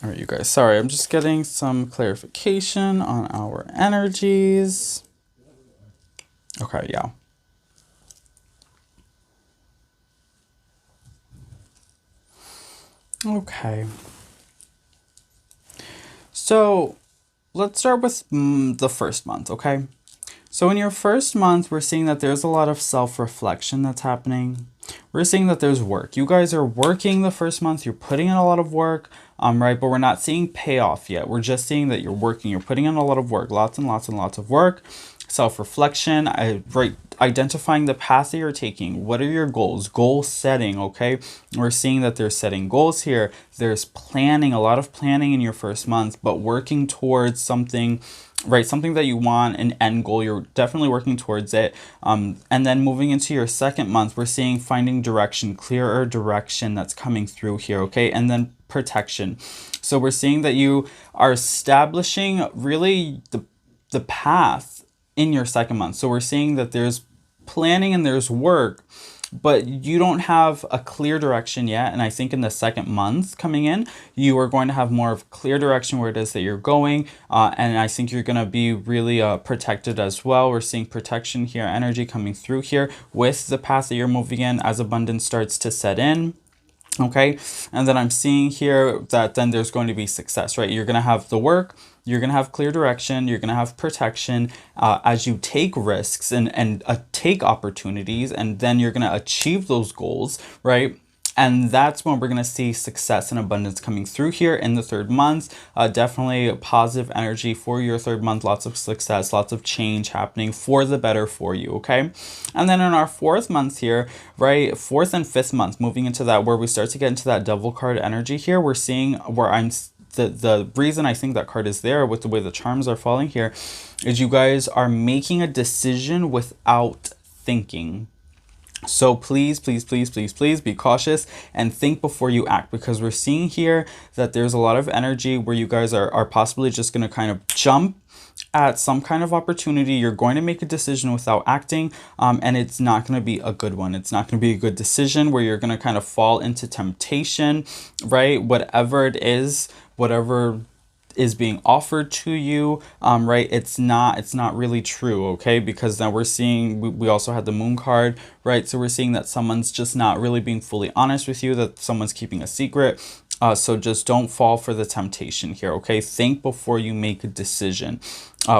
All right, you guys. Sorry, I'm just getting some clarification on our energies. Okay, yeah. Okay. So let's start with the first month, okay? So in your first month, we're seeing that there's a lot of self-reflection that's happening. We're seeing that there's work. You guys are working the first month. You're putting in a lot of work, right? But we're not seeing payoff yet. We're just seeing that you're working. You're putting in a lot of work, lots and lots and lots of work. self-reflection, identifying the path that you're taking. What are your goals? Goal setting, okay? We're seeing that there's setting goals here. There's planning, a lot of planning in your first month, but working towards something, right? Something that you want, an end goal. You're definitely working towards it. And then moving into your second month, we're seeing finding direction, clearer direction that's coming through here, okay? And then protection. So we're seeing that you are establishing really the path in your second month. So we're seeing that there's planning and there's work, but you don't have a clear direction yet. And I think in the second month coming in, you are going to have more of a clear direction where it is that you're going. And I think you're going to be really protected as well. We're seeing protection here, energy coming through here with the path that you're moving in as abundance starts to set in. Okay, and then I'm seeing here that then there's going to be success, right? You're going to have the work, you're going to have clear direction, you're going to have protection as you take risks and take opportunities, and then you're going to achieve those goals, right? And that's when we're going to see success and abundance coming through here in the third month. Definitely positive energy for your third month. Lots of success, lots of change happening for the better for you, okay? And then in our fourth month here, right, fourth and fifth month, moving into that, where we start to get into that devil card energy here, we're seeing where the reason I think that card is there with the way the charms are falling here is you guys are making a decision without thinking. So please, please, please, please, please be cautious and think before you act, because we're seeing here that there's a lot of energy where you guys are possibly just going to kind of jump at some kind of opportunity. You're going to make a decision without acting, and it's not going to be a good one. It's not going to be a good decision where you're going to kind of fall into temptation, right? Whatever it is, whatever is being offered to you, right, it's not really true, okay? Because now we're seeing, we also had the moon card, right? So we're seeing that someone's just not really being fully honest with you, that someone's keeping a secret. So just don't fall for the temptation here, okay? Think before you make a decision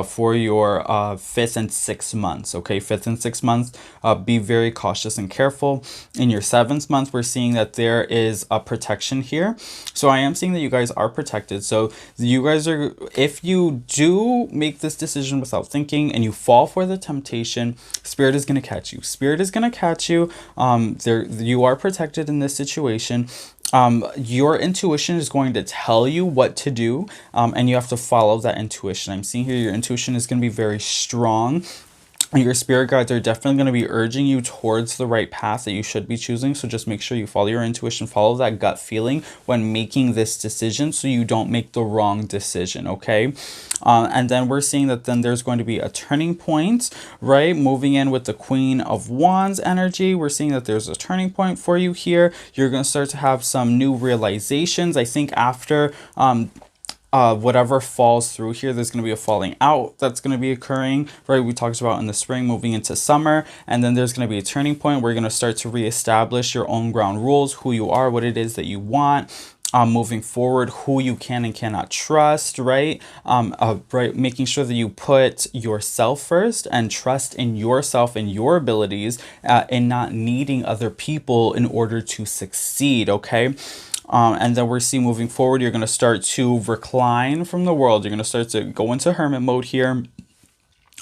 for your fifth and sixth months, okay? Fifth and sixth months, be very cautious and careful. In your seventh month, we're seeing that there is a protection here. So I am seeing that you guys are protected. So you guys are, if you do make this decision without thinking and you fall for the temptation, Spirit is going to catch you. Spirit is going to catch you. You are protected in this situation. Your intuition is going to tell you what to do, and you have to follow that intuition. I'm seeing here your intuition is going to be very strong. Your spirit guides are definitely going to be urging you towards the right path that you should be choosing. So just make sure you follow your intuition, follow that gut feeling when making this decision so you don't make the wrong decision, okay? And then we're seeing that then there's going to be a turning point, right? Moving in with the Queen of Wands energy, we're seeing that there's a turning point for you here. You're going to start to have some new realizations. I think after whatever falls through here, there's going to be a falling out that's going to be occurring, right? We talked about in the spring moving into summer, and then there's going to be a turning point where you're going to start to reestablish your own ground rules, who you are, what it is that you want, moving forward, who you can and cannot trust, right? Right, making sure that you put yourself first and trust in yourself and your abilities, and not needing other people in order to succeed, okay? And then we're seeing moving forward, you're going to start to recline from the world. You're going to start to go into hermit mode here.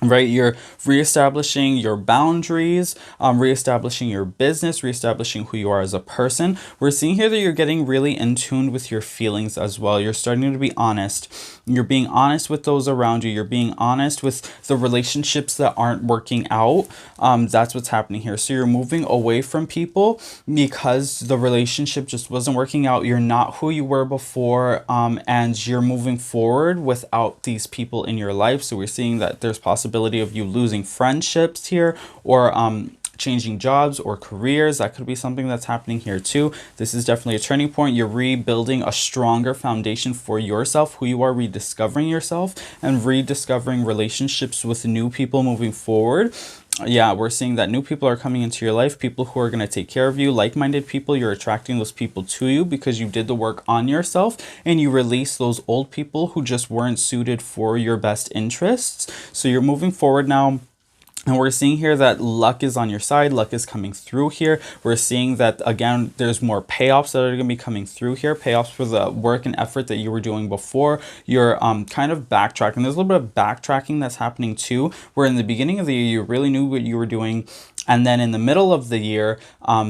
Right, you're reestablishing your boundaries, reestablishing your business, reestablishing who you are as a person. We're seeing here that you're getting really in tune with your feelings as well. You're starting to be honest. You're being honest with those around you. You're being honest with the relationships that aren't working out. That's what's happening here. So you're moving away from people because the relationship just wasn't working out. You're not who you were before, and you're moving forward without these people in your life. So we're seeing that there's possibility of you losing friendships here, or changing jobs or careers. That could be something that's happening here too. This is definitely a turning point. You're rebuilding a stronger foundation for yourself, who you are, rediscovering yourself and rediscovering relationships with new people moving forward. Yeah, we're seeing that new people are coming into your life, people who are going to take care of you, like-minded people. You're attracting those people to you because you did the work on yourself and you release those old people who just weren't suited for your best interests. So you're moving forward now. And we're seeing here that luck is on your side. Luck is coming through here. We're seeing that, again, there's more payoffs that are going to be coming through here. Payoffs for the work and effort that you were doing before. You're kind of backtracking. There's a little bit of backtracking that's happening too, where in the beginning of the year, you really knew what you were doing. And then in the middle of the year,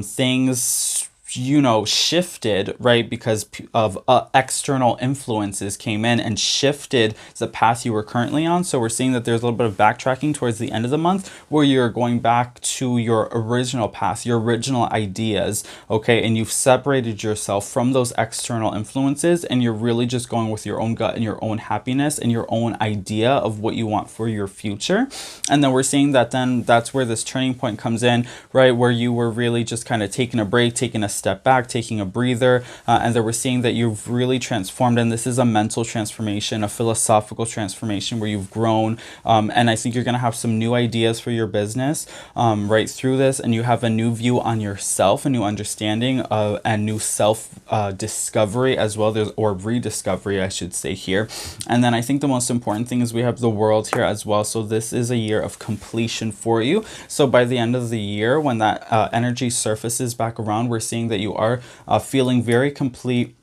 things, you know, shifted, right? Because of external influences came in and shifted the path you were currently on. So we're seeing that there's a little bit of backtracking towards the end of the month where you're going back to your original path, your original ideas, okay? And you've separated yourself from those external influences and you're really just going with your own gut and your own happiness and your own idea of what you want for your future. And then we're seeing that then that's where this turning point comes in, right? Where you were really just kind of taking a break, taking a step back, taking a breather, and then we're seeing that you've really transformed, and this is a mental transformation, a philosophical transformation where you've grown, and I think you're going to have some new ideas for your business right through this, and you have a new view on yourself, a new understanding, and new self discovery as well, or rediscovery, I should say here. And then I think the most important thing is we have the world here as well. So this is a year of completion for you. So by the end of the year, when that energy surfaces back around, we're seeing that you are feeling very complete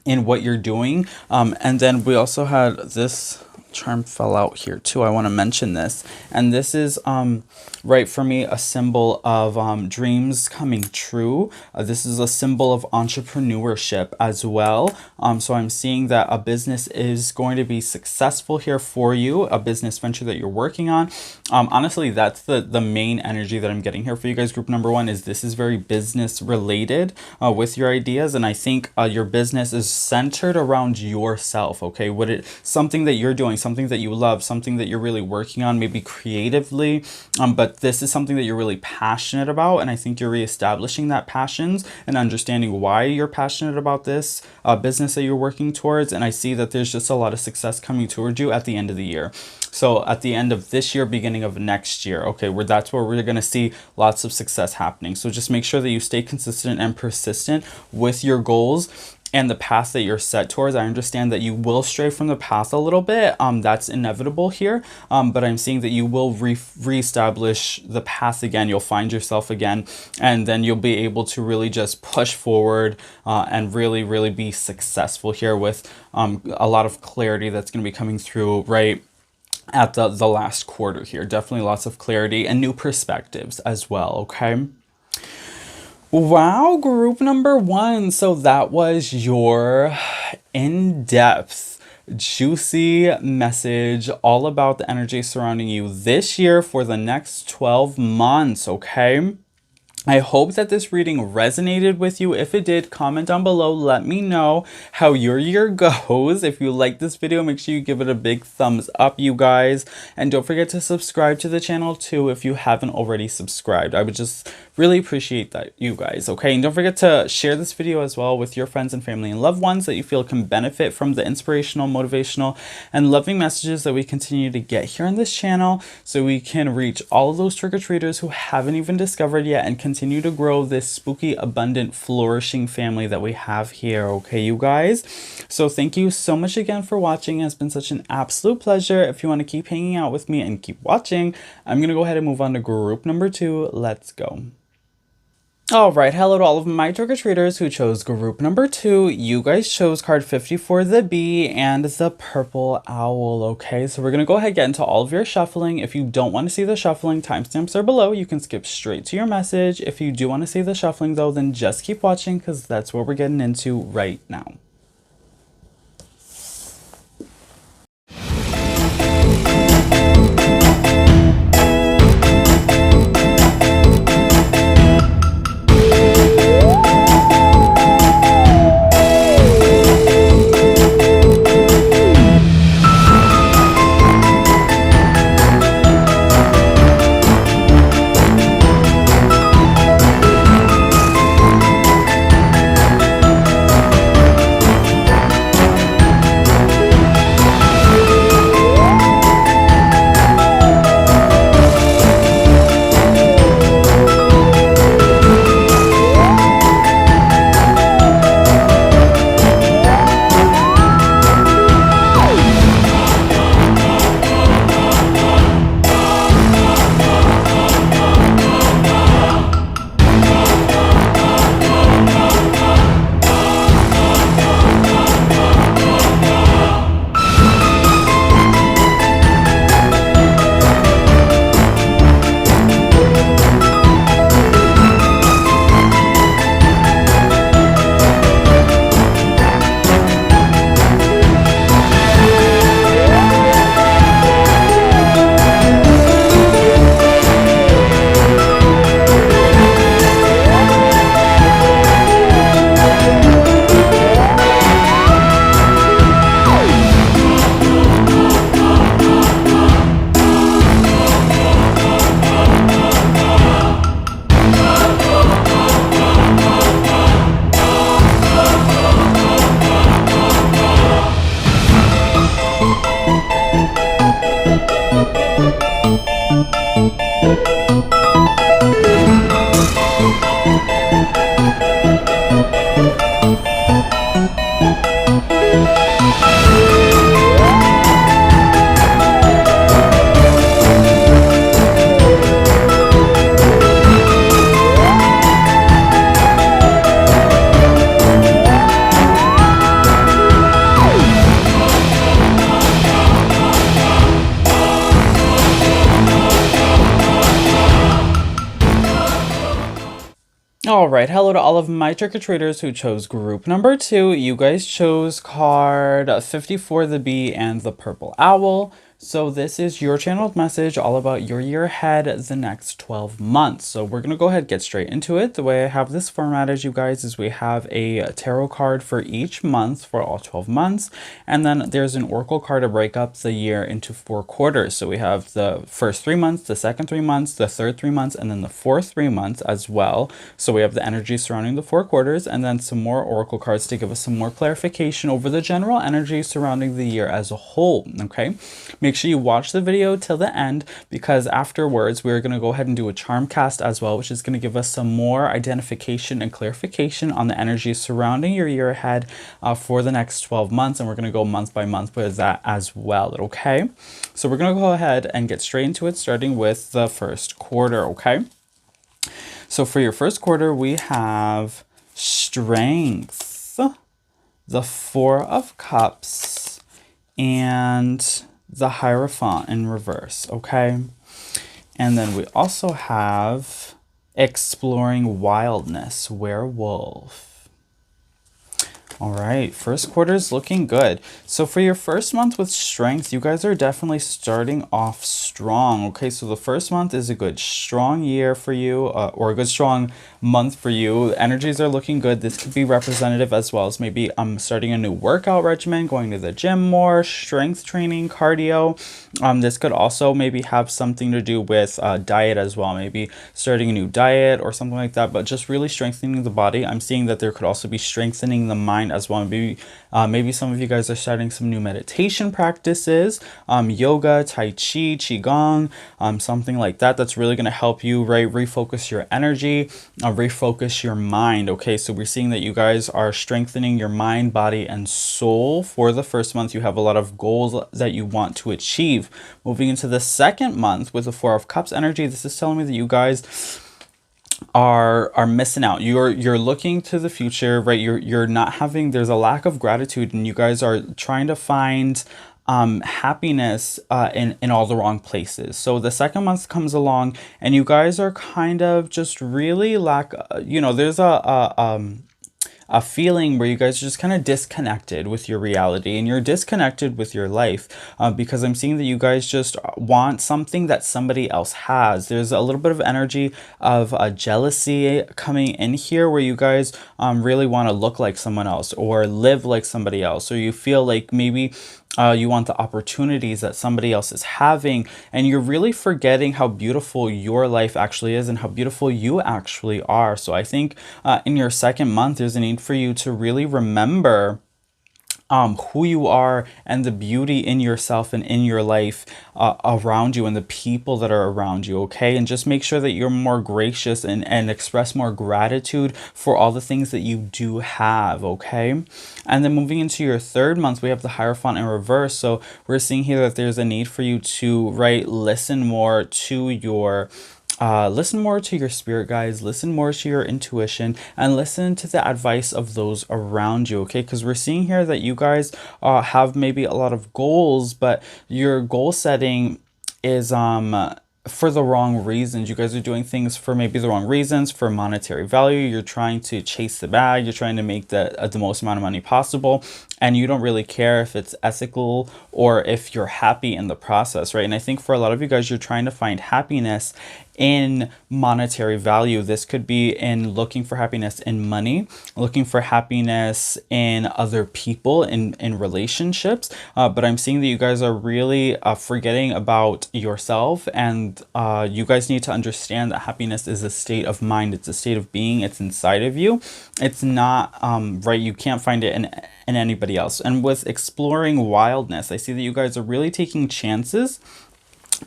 in what you're doing. And then we also had this charm fell out here too. I want to mention this, and this is right for me a symbol of dreams coming true. This is a symbol of entrepreneurship as well. So I'm seeing that a business is going to be successful here for you, a business venture that you're working on. Honestly, that's the main energy that I'm getting here for you guys. Group number one is this is very business related with your ideas, and I think your business is centered around yourself. Okay, something that you're doing, something that you love, something that you're really working on, maybe creatively, but this is something that you're really passionate about, and I think you're reestablishing that passions and understanding why you're passionate about this business that you're working towards. And I see that there's just a lot of success coming towards you at the end of the year. So at the end of this year, beginning of next year, okay, that's where we're going to see lots of success happening. So just make sure that you stay consistent and persistent with your goals and the path that you're set towards. I understand that you will stray from the path a little bit. That's inevitable here. But I'm seeing that you will reestablish the path again. You'll find yourself again, and then you'll be able to really just push forward and really, really be successful here with a lot of clarity that's going to be coming through, right? At the last quarter here. Definitely lots of clarity and new perspectives as well, okay? Wow, group number one. So that was your in-depth, juicy message all about the energy surrounding you this year for the next 12 months, okay? I hope that this reading resonated with you. If it did, comment down below. Let me know how your year goes. If you like this video, make sure you give it a big thumbs up, you guys. And don't forget to subscribe to the channel too if you haven't already subscribed. I would just really appreciate that, you guys, okay? And don't forget to share this video as well with your friends and family and loved ones that you feel can benefit from the inspirational, motivational, and loving messages that we continue to get here on this channel, so we can reach all of those trick-or-treaters who haven't even discovered yet and continue to grow this spooky, abundant, flourishing family that we have here, okay, you guys? So thank you so much again for watching. It's been such an absolute pleasure. If you want to keep hanging out with me and keep watching, I'm going to go ahead and move on to group number two. Let's go. Alright, hello to all of my trick-or-treaters who chose group number two. You guys chose card 50 for the bee and the purple owl, okay? So we're going to go ahead and get into all of your shuffling. If you don't want to see the shuffling, timestamps are below. You can skip straight to your message. If you do want to see the shuffling though, then just keep watching because that's what we're getting into right now. All right, hello to all of my trick-or-treaters who chose group number 2. You guys chose card 54, the bee, and the purple owl. So this is your channeled message all about your year ahead, the next 12 months. So we're going to go ahead and get straight into it. The way I have this formatted, you guys, is we have a tarot card for each month for all 12 months. And then there's an oracle card to break up the year into 4 quarters. So we have the first 3 months, the second 3 months, the third 3 months, and then the fourth 3 months as well. So we have the energy surrounding the 4 quarters, and then some more oracle cards to give us some more clarification over the general energy surrounding the year as a whole. Okay, make sure you watch the video till the end, because afterwards we're going to go ahead and do a charm cast as well, which is going to give us some more identification and clarification on the energy surrounding your year ahead for the next 12 months, and we're going to go month by month with that as well. Okay, so we're going to go ahead and get straight into it, starting with the first quarter. Okay, so for your first quarter, we have Strength, the 4 of Cups, and the Hierophant in reverse, okay? And then we also have Exploring Wildness, Werewolf. All right, first quarter is looking good. So for your first month with Strength, you guys are definitely starting off strong. Okay, so the first month is a good strong year for you, or a good strong month for you. Energies are looking good. This could be representative as well as maybe starting a new workout regimen, going to the gym more, strength training, cardio. This could also maybe have something to do with diet as well, maybe starting a new diet or something like that, but just really strengthening the body. I'm seeing that there could also be strengthening the mind as well. Maybe some of you guys are starting some new meditation practices, yoga, tai chi, qigong, something like that. That's really going to help you, right, refocus your energy, refocus your mind. Okay, so we're seeing that you guys are strengthening your mind, body, and soul for the first month. You have a lot of goals that you want to achieve. Moving into the second month with the 4 of Cups energy, this is telling me that you guys are missing out. You're looking to the future, right? You're not having, there's a lack of gratitude, and you guys are trying to find happiness in all the wrong places. So the second month comes along and you guys are kind of just really there's a feeling where you guys are just kind of disconnected with your reality, and you're disconnected with your life because I'm seeing that you guys just want something that somebody else has. There's a little bit of energy of jealousy coming in here, where you guys really want to look like someone else or live like somebody else, or you feel like maybe you want the opportunities that somebody else is having, and you're really forgetting how beautiful your life actually is and how beautiful you actually are. So I think in your second month, there's a need for you to really remember who you are and the beauty in yourself and in your life around you and the people that are around you, okay? And just make sure that you're more gracious and express more gratitude for all the things that you do have, okay? And then moving into your third month, we have the Hierophant in reverse. So we're seeing here that there's a need for you to, right, listen more to your spirit guides, listen more to your intuition, and listen to the advice of those around you, okay? Because we're seeing here that you guys have maybe a lot of goals, but your goal setting is for the wrong reasons. You guys are doing things for maybe the wrong reasons, for monetary value. You're trying to chase the bag. You're trying to make the most amount of money possible, and you don't really care if it's ethical or if you're happy in the process, right? And I think for a lot of you guys, you're trying to find happiness in monetary value. This could be in looking for happiness in money, looking for happiness in other people, in relationships. But I'm seeing that you guys are really forgetting about yourself, and you guys need to understand that happiness is a state of mind. It's a state of being. It's inside of you. It's not, right, you can't find it in anybody else. And with exploring wildness, I see that you guys are really taking chances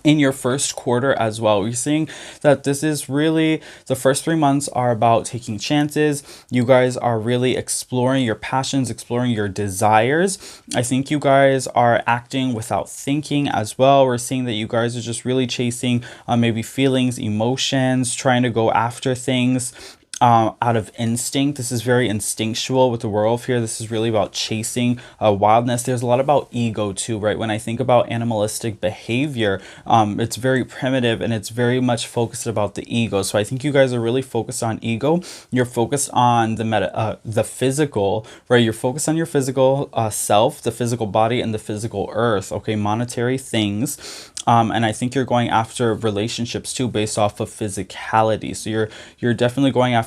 in your first quarter as well. We're seeing that this is really, the first 3 months are about taking chances. You guys are really exploring your passions, exploring your desires. I think you guys are acting without thinking as well. We're seeing that you guys are just really chasing maybe feelings, emotions, trying to go after things out of instinct. This is very instinctual with the werewolf here. This is really about chasing wildness. There's a lot about ego too, right? When I think about animalistic behavior, it's very primitive and it's very much focused about the ego. So I think you guys are really focused on ego. You're focused on the physical, right? You're focused on your physical self, the physical body, and the physical earth. Okay, monetary things. And I think you're going after relationships too, based off of physicality. So you're definitely going after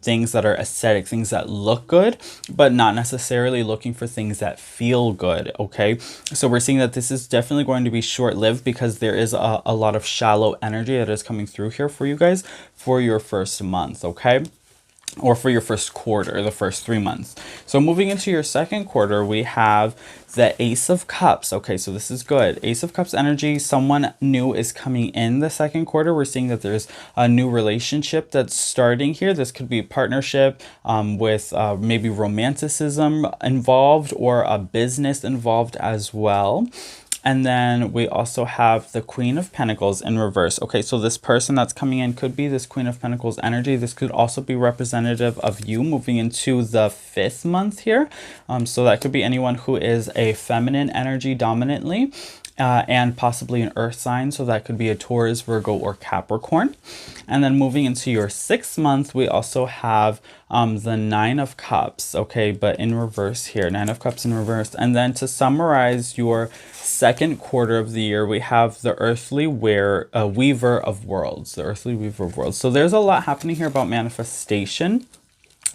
things that are aesthetic, things that look good, but not necessarily looking for things that feel good. Okay, so we're seeing that this is definitely going to be short-lived because there is a lot of shallow energy that is coming through here for you guys for your first month. Okay, or for your first quarter, the first 3 months. So moving into your second quarter, we have the Ace of Cups. Okay, so this is good. Ace of Cups energy, someone new is coming in the second quarter. We're seeing that there's a new relationship that's starting here. This could be a partnership with maybe romanticism involved or a business involved as well. And then we also have the Queen of Pentacles in reverse. Okay, so this person that's coming in could be this Queen of Pentacles energy. This could also be representative of you moving into the 5th month here. So that could be anyone who is a feminine energy dominantly. And possibly an earth sign, so that could be a Taurus, Virgo, or Capricorn. And then moving into your 6th month, we also have the 9 of Cups, okay, but in reverse here, 9 of Cups in reverse. And then to summarize your second quarter of the year, we have the Earthly Weaver of Worlds, the Earthly Weaver of Worlds. So there's a lot happening here about manifestation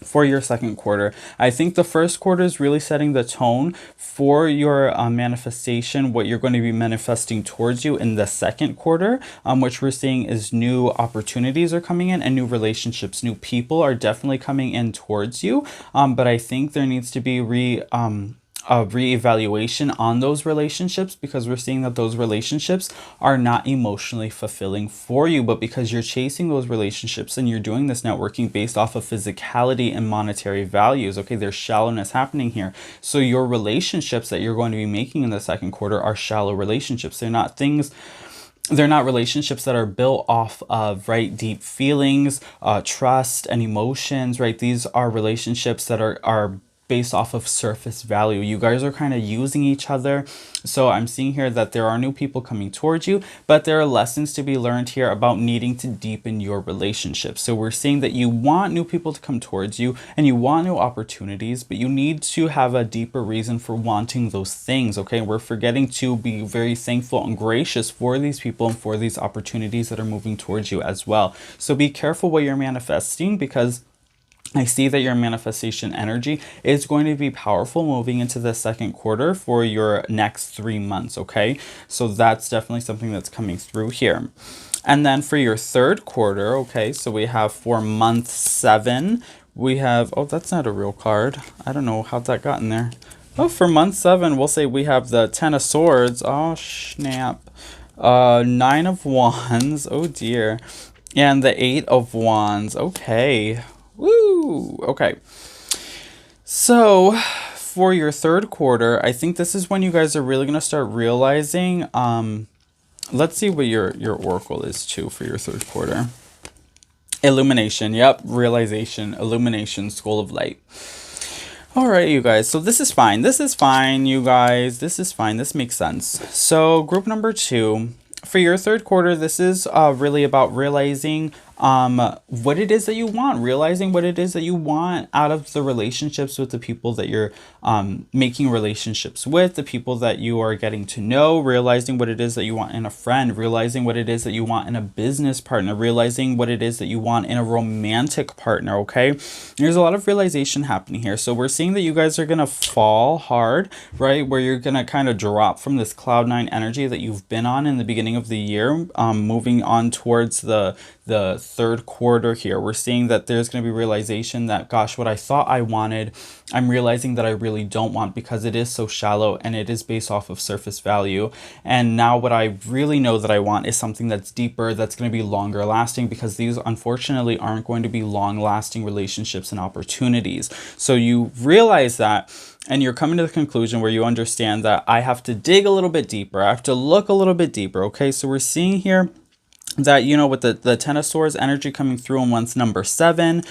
for your second quarter. I think the first quarter is really setting the tone for your manifestation, what you're going to be manifesting towards you in the second quarter, which we're seeing is new opportunities are coming in and new relationships, new people are definitely coming in towards you. But I think there needs to be a reevaluation on those relationships, because we're seeing that those relationships are not emotionally fulfilling for you, but because you're chasing those relationships and you're doing this networking based off of physicality and monetary values. Okay, there's shallowness happening here. So your relationships that you're going to be making in the second quarter are shallow relationships. They're not relationships that are built off of, right, deep feelings, trust and emotions, right? These are relationships that are based off of surface value. You guys are kind of using each other. So I'm seeing here that there are new people coming towards you, but there are lessons to be learned here about needing to deepen your relationship. So we're seeing that you want new people to come towards you and you want new opportunities, but you need to have a deeper reason for wanting those things. Okay, we're forgetting to be very thankful and gracious for these people and for these opportunities that are moving towards you as well. So be careful what you're manifesting, because I see that your manifestation energy is going to be powerful moving into the second quarter for your next 3 months, okay? So that's definitely something that's coming through here. And then for your third quarter, okay, so we have for month 7, we have, oh, that's not a real card. I don't know how that got in there. Oh, for month 7, we'll say we have the 10 of Swords. Oh, snap. 9 of Wands. Oh, dear. And the 8 of Wands. Okay. Woo! Okay. So for your third quarter, I think this is when you guys are really going to start realizing, let's see what your oracle is too for your third quarter. Illumination. Yep. Realization. Illumination. School of Light. All right, you guys. So this is fine. This is fine, you guys. This is fine. This makes sense. So group number 2. For your third quarter, this is really about realizing what it is that you want, realizing what it is that you want out of the relationships with the people that you're making relationships with, the people that you are getting to know, realizing what it is that you want in a friend, realizing what it is that you want in a business partner, realizing what it is that you want in a romantic partner, okay? There's a lot of realization happening here. So we're seeing that you guys are going to fall hard, right? Where you're going to kind of drop from this cloud 9 energy that you've been on in the beginning of the year, moving on towards the third quarter here. We're seeing that there's going to be realization that, gosh, what I thought I wanted, I'm realizing that I really don't want, because it is so shallow and it is based off of surface value. And now what I really know that I want is something that's deeper, that's going to be longer lasting, because these unfortunately aren't going to be long lasting relationships and opportunities. So you realize that, and you're coming to the conclusion where you understand that I have to dig a little bit deeper. I have to look a little bit deeper. Okay, so we're seeing here that, you know, with the Ten of Swords energy coming through in month number 7,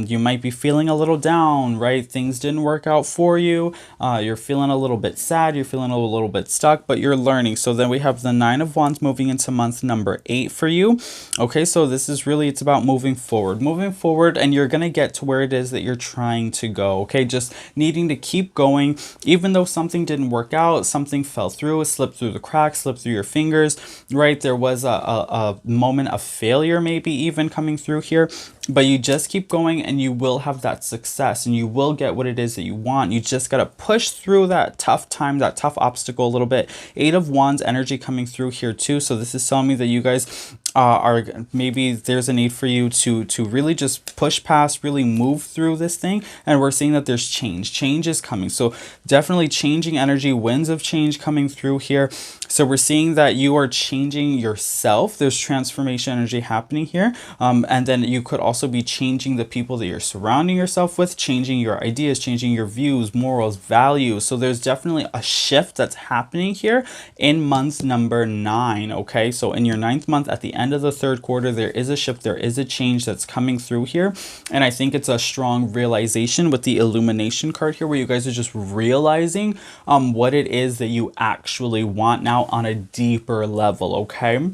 you might be feeling a little down, right? Things didn't work out for you. You're feeling a little bit sad. You're feeling a little bit stuck, but you're learning. So then we have the Nine of Wands moving into month number 8 for you. Okay, so this is really, it's about moving forward, and you're going to get to where it is that you're trying to go. Okay, just needing to keep going, even though something didn't work out, something fell through, it slipped through the cracks, slipped through your fingers, right? There was a moment of failure, maybe even coming through here, but you just keep going and you will have that success and you will get what it is that you want. You just got to push through that tough time, that tough obstacle a little bit. Eight of Wands energy coming through here too. So this is telling me that you guys are, maybe there's a need for you to really just push past, really move through this thing. And we're seeing that there's change is coming. So definitely changing energy, winds of change coming through here. So we're seeing that you are changing yourself. There's transformation energy happening here. And then you could also be changing the people that you're surrounding yourself with, changing your ideas, changing your views, morals, values. So there's definitely a shift that's happening here in month number 9. Okay, so in your 9th month, at the end of the 3rd quarter, there is a shift, there is a change that's coming through here. And I think it's a strong realization with the illumination card here, where you guys are just realizing what it is that you actually want now on a deeper level. Okay,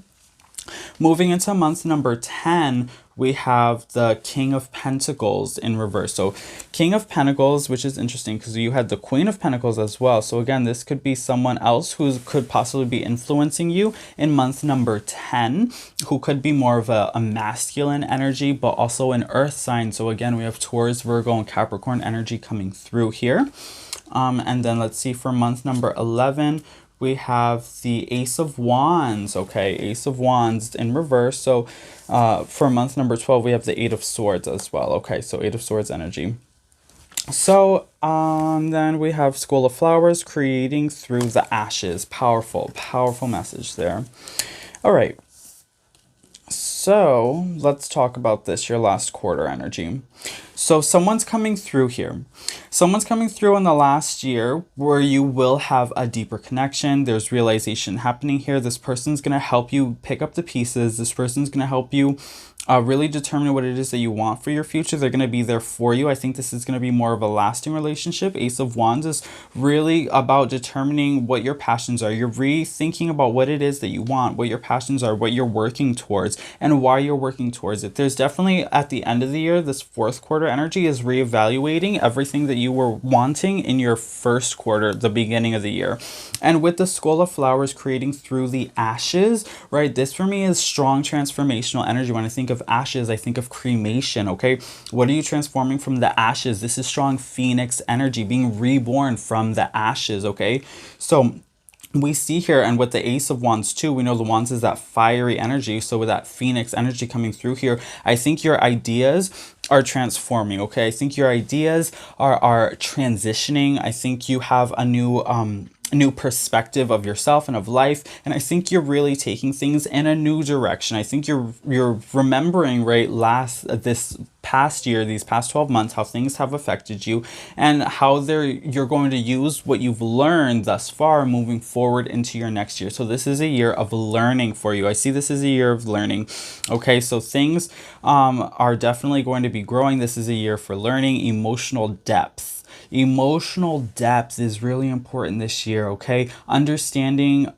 moving into month number 10, we have the King of Pentacles in reverse. So King of Pentacles, which is interesting because you had the Queen of Pentacles as well. So again, this could be someone else who could possibly be influencing you in month number 10, who could be more of a masculine energy, but also an earth sign. So again, we have Taurus, Virgo, and Capricorn energy coming through here. And then let's see, for month number 11, we have the Ace of Wands. Okay, Ace of Wands in reverse. So for month number 12, we have the Eight of Swords as well. Okay, so Eight of Swords energy. So then we have School of Flowers, creating through the ashes. Powerful, powerful message there. All right. So let's talk about this, your last quarter energy. So someone's coming through here. Someone's coming through in the last year where you will have a deeper connection. There's realization happening here. This person's going to help you pick up the pieces. This person's going to help you really determine what it is that you want for your future. They're going to be there for you. I think this is going to be more of a lasting relationship. Ace of Wands is really about determining what your passions are. You're rethinking about what it is that you want, what your passions are, what you're working towards, and why you're working towards it. There's definitely, at the end of the year, this 4th quarter energy is reevaluating everything that you were wanting in your 1st quarter, the beginning of the year. And with the School of Flowers creating through the ashes, right? This for me is strong transformational energy. When I think of ashes, I think of cremation. Okay, what are you transforming from the ashes? This is strong phoenix energy, being reborn from the ashes. Okay, so we see here, and with the Ace of Wands too, we know the Wands is that fiery energy. So with that Phoenix energy coming through here, I think your ideas are transforming. Okay, I think your ideas are transitioning. I think you have a new perspective of yourself and of life, and I think you're really taking things in a new direction. I think you're remembering, right, this past year, these past 12 months, how things have affected you, and how you're going to use what you've learned thus far moving forward into your next year. So this is a year of learning for you. I see this as a year of learning. Okay, so things are definitely going to be growing. This is a year for learning. Emotional depth. Emotional depth is really important this year. Okay, understanding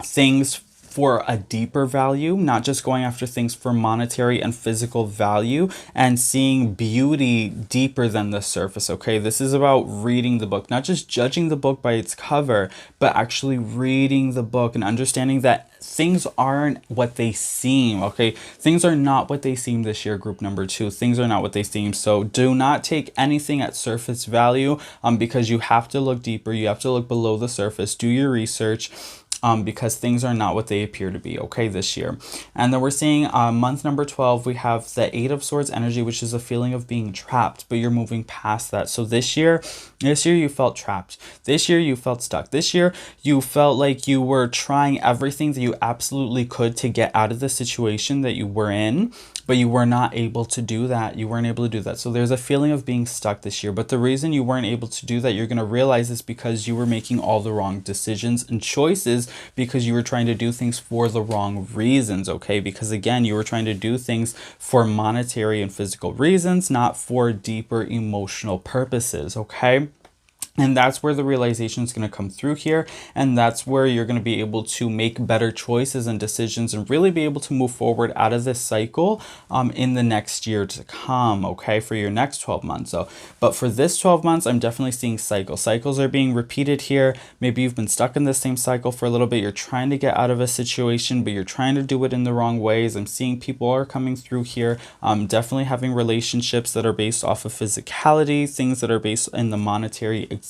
things for a deeper value, not just going after things for monetary and physical value, and seeing beauty deeper than the surface. Okay, this is about reading the book, not just judging the book by its cover, but actually reading the book and understanding that things aren't what they seem. Okay, things are not what they seem this year, group number 2. Things are not what they seem. So do not take anything at surface value, because you have to look deeper. You have to look below the surface. Do your research. Because things are not what they appear to be, okay, this year. And then we're seeing month number 12, we have the Eight of Swords energy, which is a feeling of being trapped, but you're moving past that. So this year you felt trapped. This year you felt stuck. This year you felt like you were trying everything that you absolutely could to get out of the situation that you were in. but you were not able to do that. You weren't able to do that. So there's a feeling of being stuck this year. But the reason you weren't able to do that, you're going to realize, is because you were making all the wrong decisions and choices, because you were trying to do things for the wrong reasons, okay? Because again, you were trying to do things for monetary and physical reasons, not for deeper emotional purposes, okay? And that's where the realization is going to come through here. And that's where you're going to be able to make better choices and decisions and really be able to move forward out of this cycle in the next year to come, okay, for your next 12 months. So, but for this 12 months, I'm definitely seeing cycles. Cycles are being repeated here. Maybe you've been stuck in the same cycle for a little bit. You're trying to get out of a situation, but you're trying to do it in the wrong ways. I'm seeing people are coming through here. Definitely having relationships that are based off of physicality, things that are based in the monetary existence,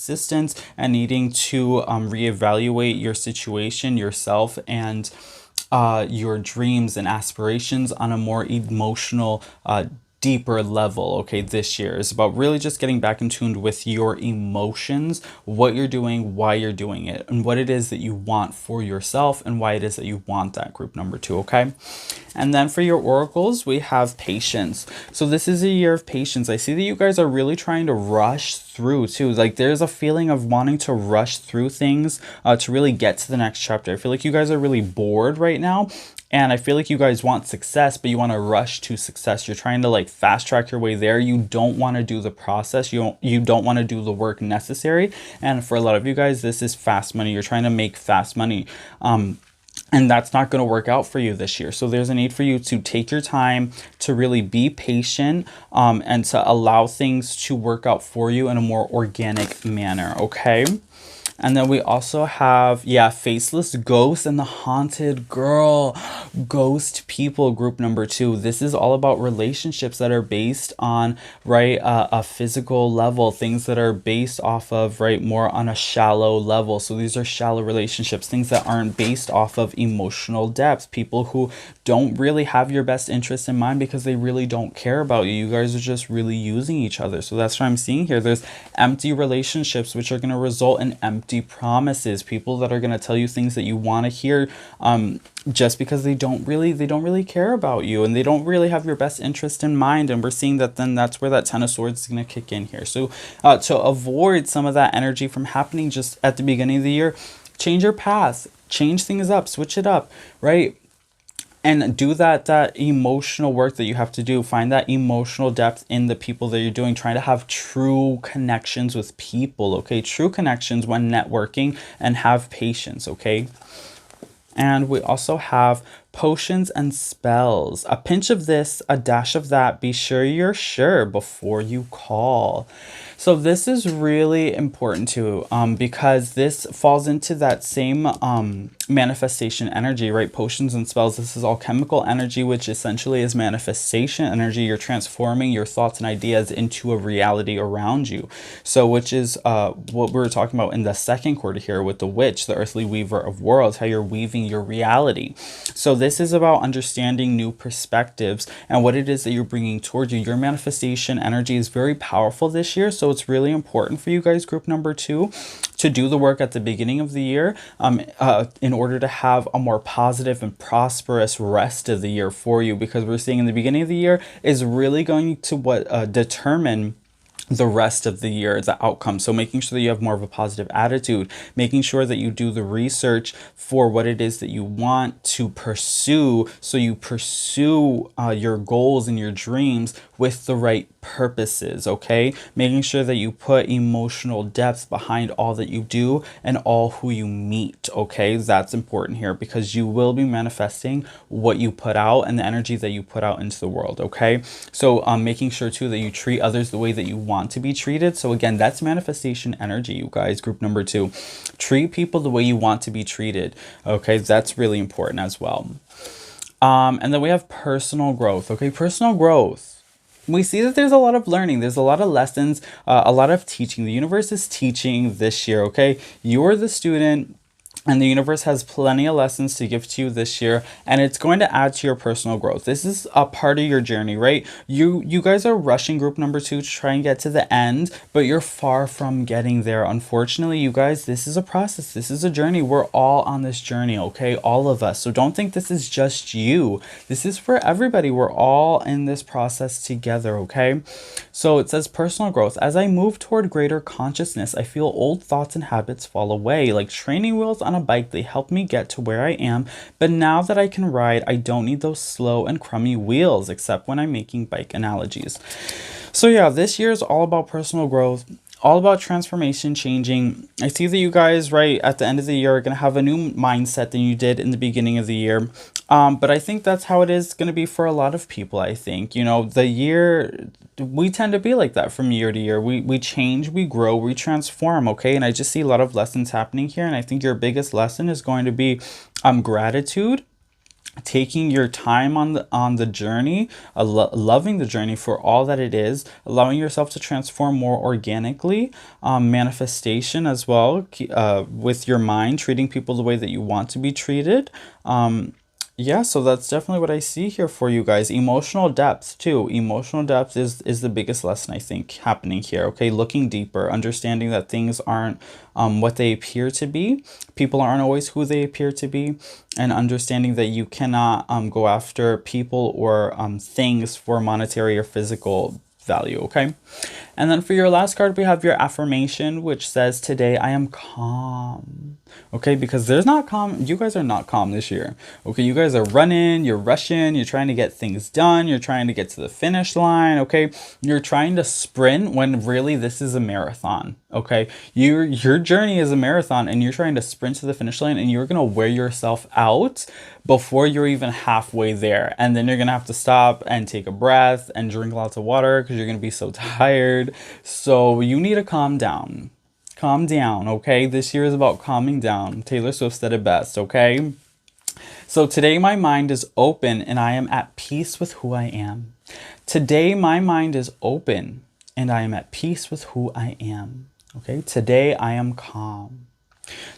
and needing to reevaluate your situation, yourself, and your dreams and aspirations on a more emotional, deeper level. Okay, this year is about really just getting back in tune with your emotions, what you're doing, why you're doing it, and what it is that you want for yourself, and why it is that you want that, group number 2. Okay, and then for your oracles, we have patience. So this is a year of patience. I see that you guys are really trying to rush through too. Like there's a feeling of wanting to rush through things to really get to the next chapter. I feel like you guys are really bored right now. And I feel like you guys want success, but you want to rush to success. You're trying to like fast track your way there. You don't want to do the process. You don't want to do the work necessary. And for a lot of you guys, this is fast money. You're trying to make fast money. And that's not going to work out for you this year. So there's a need for you to take your time, to really be patient, and to allow things to work out for you in a more organic manner. Okay. And then we also have, faceless ghosts and the haunted girl. Ghost people, group number 2. This is all about relationships that are based on, right, a physical level. Things that are based off of, right, more on a shallow level. So these are shallow relationships. Things that aren't based off of emotional depth. People who don't really have your best interest in mind because they really don't care about you. You guys are just really using each other. So that's what I'm seeing here. There's empty relationships, which are going to result in empty promises. People that are going to tell you things that you want to hear, just because they don't really care about you, and they don't really have your best interest in mind. And we're seeing that then that's where that 10 of Swords is going to kick in here. So to avoid some of that energy from happening just at the beginning of the year, change your path, change things up, switch it up, right? And do that emotional work that you have to do. Find that emotional depth in the people that you're doing. Trying to have true connections with people, okay? True connections when networking, and have patience, okay? And we also have potions and spells. A pinch of this, a dash of that. Be sure you're sure before you call. So this is really important too, because this falls into that same manifestation energy, right? Potions and spells. This is all chemical energy, which essentially is manifestation energy. You're transforming your thoughts and ideas into a reality around you. So which is what we were talking about in the second quarter here with the witch, the earthly weaver of worlds, how you're weaving your reality. So this is about understanding new perspectives and what it is that you're bringing towards you. Your manifestation energy is very powerful this year. So it's really important for you guys, group number 2, to do the work at the beginning of the year in order to have a more positive and prosperous rest of the year for you, because we're seeing in the beginning of the year is really going to determine the rest of the year, the outcome. So making sure that you have more of a positive attitude, making sure that you do the research for what it is that you want to pursue, so you pursue your goals and your dreams with the right purposes, okay? Making sure that you put emotional depth behind all that you do and all who you meet, okay? That's important here, because you will be manifesting what you put out and the energy that you put out into the world, okay? So making sure too that you treat others the way that you want to be treated. So again, that's manifestation energy, you guys, group number 2. Treat people the way you want to be treated, okay? That's really important as well. And then we have personal growth, okay? Personal growth. We see that there's a lot of learning. There's a lot of lessons, a lot of teaching. The universe is teaching this year, okay? You're the student. And the universe has plenty of lessons to give to you this year, and it's going to add to your personal growth. This is a part of your journey, right? You guys are rushing group number 2 to try and get to the end, but you're far from getting there. Unfortunately, you guys, this is a process. This is a journey. We're all on this journey, okay? All of us. So don't think this is just you. This is for everybody. We're all in this process together, okay? So it says personal growth. As I move toward greater consciousness, I feel old thoughts and habits fall away. Like training wheels on a bike, they help me get to where I am. But now that I can ride, I don't need those slow and crummy wheels, except when I'm making bike analogies. So yeah, this year is all about personal growth, all about transformation, changing. I see that you guys, right, at the end of the year are going to have a new mindset than you did in the beginning of the year. But I think that's how it is going to be for a lot of people, I think. You know, the year, we tend to be like that from year to year. We change, we grow, we transform, okay? And I just see a lot of lessons happening here. And I think your biggest lesson is going to be gratitude, taking your time on the journey, loving the journey for all that it is, allowing yourself to transform more organically, manifestation as well, with your mind, treating people the way that you want to be treated. Yeah, so that's definitely what I see here for you guys. Emotional depth too. Emotional depth is the biggest lesson I think happening here. Okay, looking deeper, understanding that things aren't what they appear to be. People aren't always who they appear to be, and understanding that you cannot go after people or things for monetary or physical value. Okay, and then for your last card we have your affirmation, which says, today I am calm. Okay, because there's not calm, you guys are not calm this year. Okay, you guys are running, you're rushing, you're trying to get things done, you're trying to get to the finish line. Okay, you're trying to sprint when really this is a marathon. Okay, your journey is a marathon, and you're trying to sprint to the finish line, and you're gonna wear yourself out before you're even halfway there. And then you're gonna have to stop and take a breath and drink lots of water because you're gonna be so tired. So you need to calm down. Calm down, okay? This year is about calming down. Taylor Swift said it best, okay? So today my mind is open and I am at peace with who I am. Today my mind is open and I am at peace with who I am. Okay, today I am calm.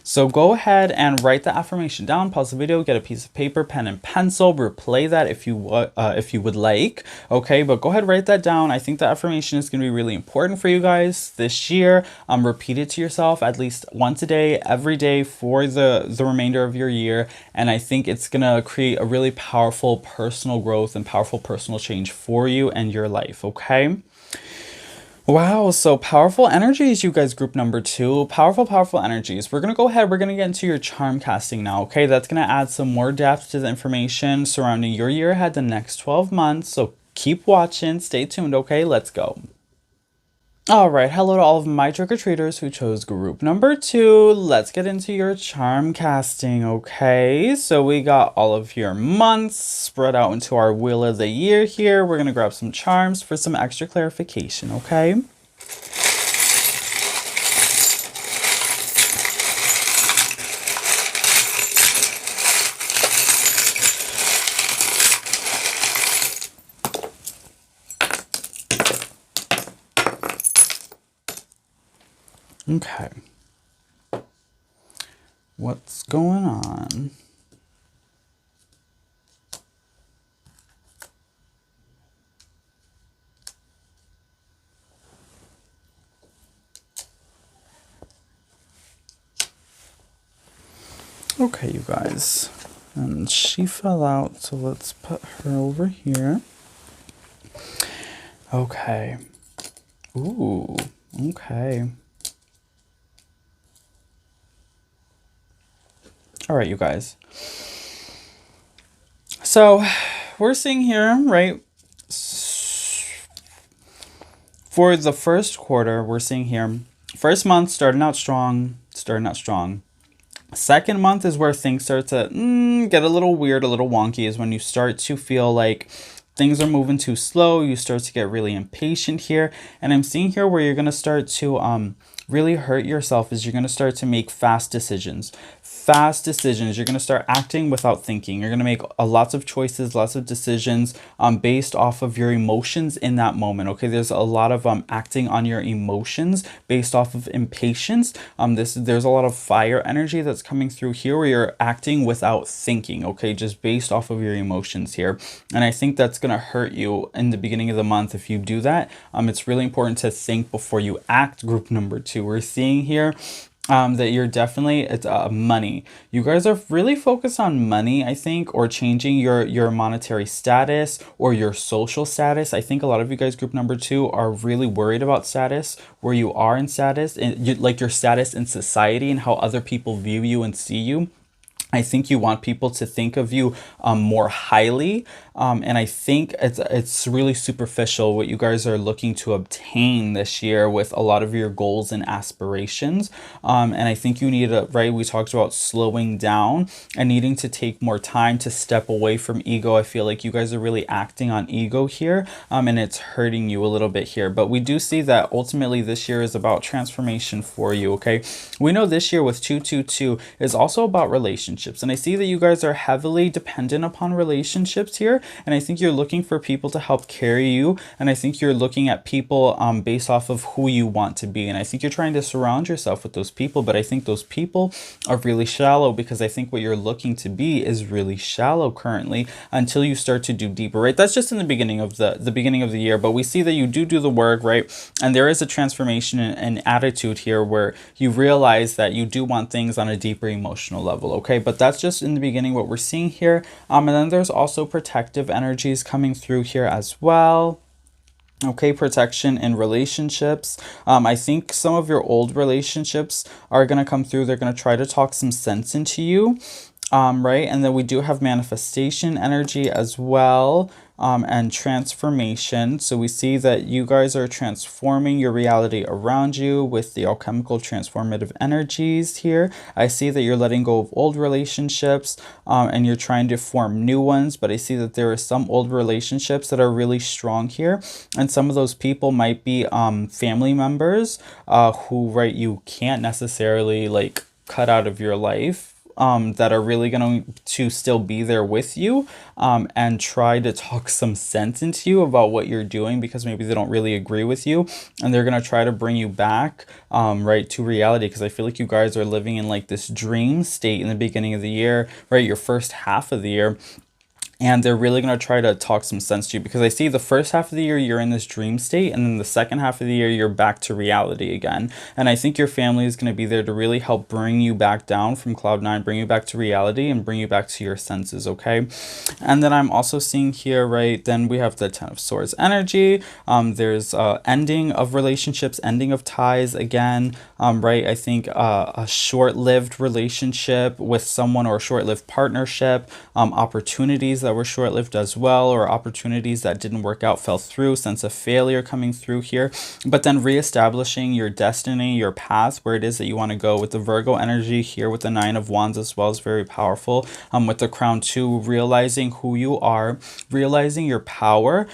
So go ahead and write the affirmation down, pause the video, get a piece of paper, pen and pencil, replay that if you would like. Okay, but go ahead, write that down. I think the affirmation is going to be really important for you guys this year. Repeat it to yourself at least once a day, every day for the remainder of your year. And I think it's going to create a really powerful personal growth and powerful personal change for you and your life. Okay. Wow, so powerful energies, you guys, group number 2. Powerful energies. We're going to go ahead. We're going to get into your charm casting now, okay? That's going to add some more depth to the information surrounding your year ahead, the next 12 months. So keep watching. Stay tuned, okay? Let's go. All right, hello to all of my trick-or-treaters who chose group number 2. Let's get into your charm casting, okay? So we got all of your months spread out into our wheel of the year here. We're going to grab some charms for some extra clarification, okay? Okay. What's going on? Okay, you guys. And she fell out, so let's put her over here. Okay. Ooh, okay. All right, you guys. So we're seeing here, right? For the first quarter, we're seeing here, first month starting out strong. Second month is where things start to get a little weird, a little wonky, is when you start to feel like things are moving too slow. You start to get really impatient here. And I'm seeing here where you're going to start to really hurt yourself is you're going to start to make fast decisions. Fast decisions. You're going to start acting without thinking. You're going to make lots of choices, lots of decisions based off of your emotions in that moment. Okay, there's a lot of acting on your emotions based off of impatience. There's a lot of fire energy that's coming through here where you're acting without thinking. Okay, just based off of your emotions here, and I think that's going to hurt you in the beginning of the month if you do that. It's really important to think before you act. Group number 2, we're seeing here that you're definitely, it's money. You guys are really focused on money, I think, or changing your monetary status or your social status. I think a lot of you guys, group number 2, are really worried about status, where you are in status, and like your status in society and how other people view you and see you. I think you want people to think of you more highly, and I think it's really superficial what you guys are looking to obtain this year with a lot of your goals and aspirations. And I think you need to, right, we talked about slowing down and needing to take more time to step away from ego. I feel like you guys are really acting on ego here, and it's hurting you a little bit here. But we do see that ultimately this year is about transformation for you, okay? We know this year with 222 is also about relationships. And I see that you guys are heavily dependent upon relationships here. And I think you're looking for people to help carry you. And I think you're looking at people based off of who you want to be. And I think you're trying to surround yourself with those people. But I think those people are really shallow, because I think what you're looking to be is really shallow currently until you start to do deeper, right? That's just in the beginning of the beginning of the year. But we see that you do the work, right? And there is a transformation in attitude here where you realize that you do want things on a deeper emotional level, okay? But that's just in the beginning what we're seeing here. And then there's also protective energies coming through here as well. Okay, protection in relationships. I think some of your old relationships are going to come through. They're going to try to talk some sense into you. Right, and then we do have manifestation energy as well, and transformation. So we see that you guys are transforming your reality around you with the alchemical transformative energies here. I see that you're letting go of old relationships, and you're trying to form new ones, but I see that there are some old relationships that are really strong here, and some of those people might be family members who, right, you can't necessarily like cut out of your life, that are really going to still be there with you, and try to talk some sense into you about what you're doing, because maybe they don't really agree with you, and they're going to try to bring you back right to reality, because I feel like you guys are living in like this dream state in the beginning of the year, right, your first half of the year. And they're really going to try to talk some sense to you, because I see the first half of the year you're in this dream state, and then the second half of the year you're back to reality again. And I think your family is going to be there to really help bring you back down from cloud 9, bring you back to reality, and bring you back to your senses, okay? And then I'm also seeing here, right, then we have the 10 of Swords energy. There's ending of relationships, ending of ties again, right? I think a short-lived relationship with someone, or a short-lived partnership, opportunities that were short-lived as well, or opportunities that didn't work out, fell through, sense of failure coming through here. But then reestablishing your destiny, your path, where it is that you want to go, with the Virgo energy here with the 9 of Wands as well is very powerful. With the Crown 2, realizing who you are, realizing your power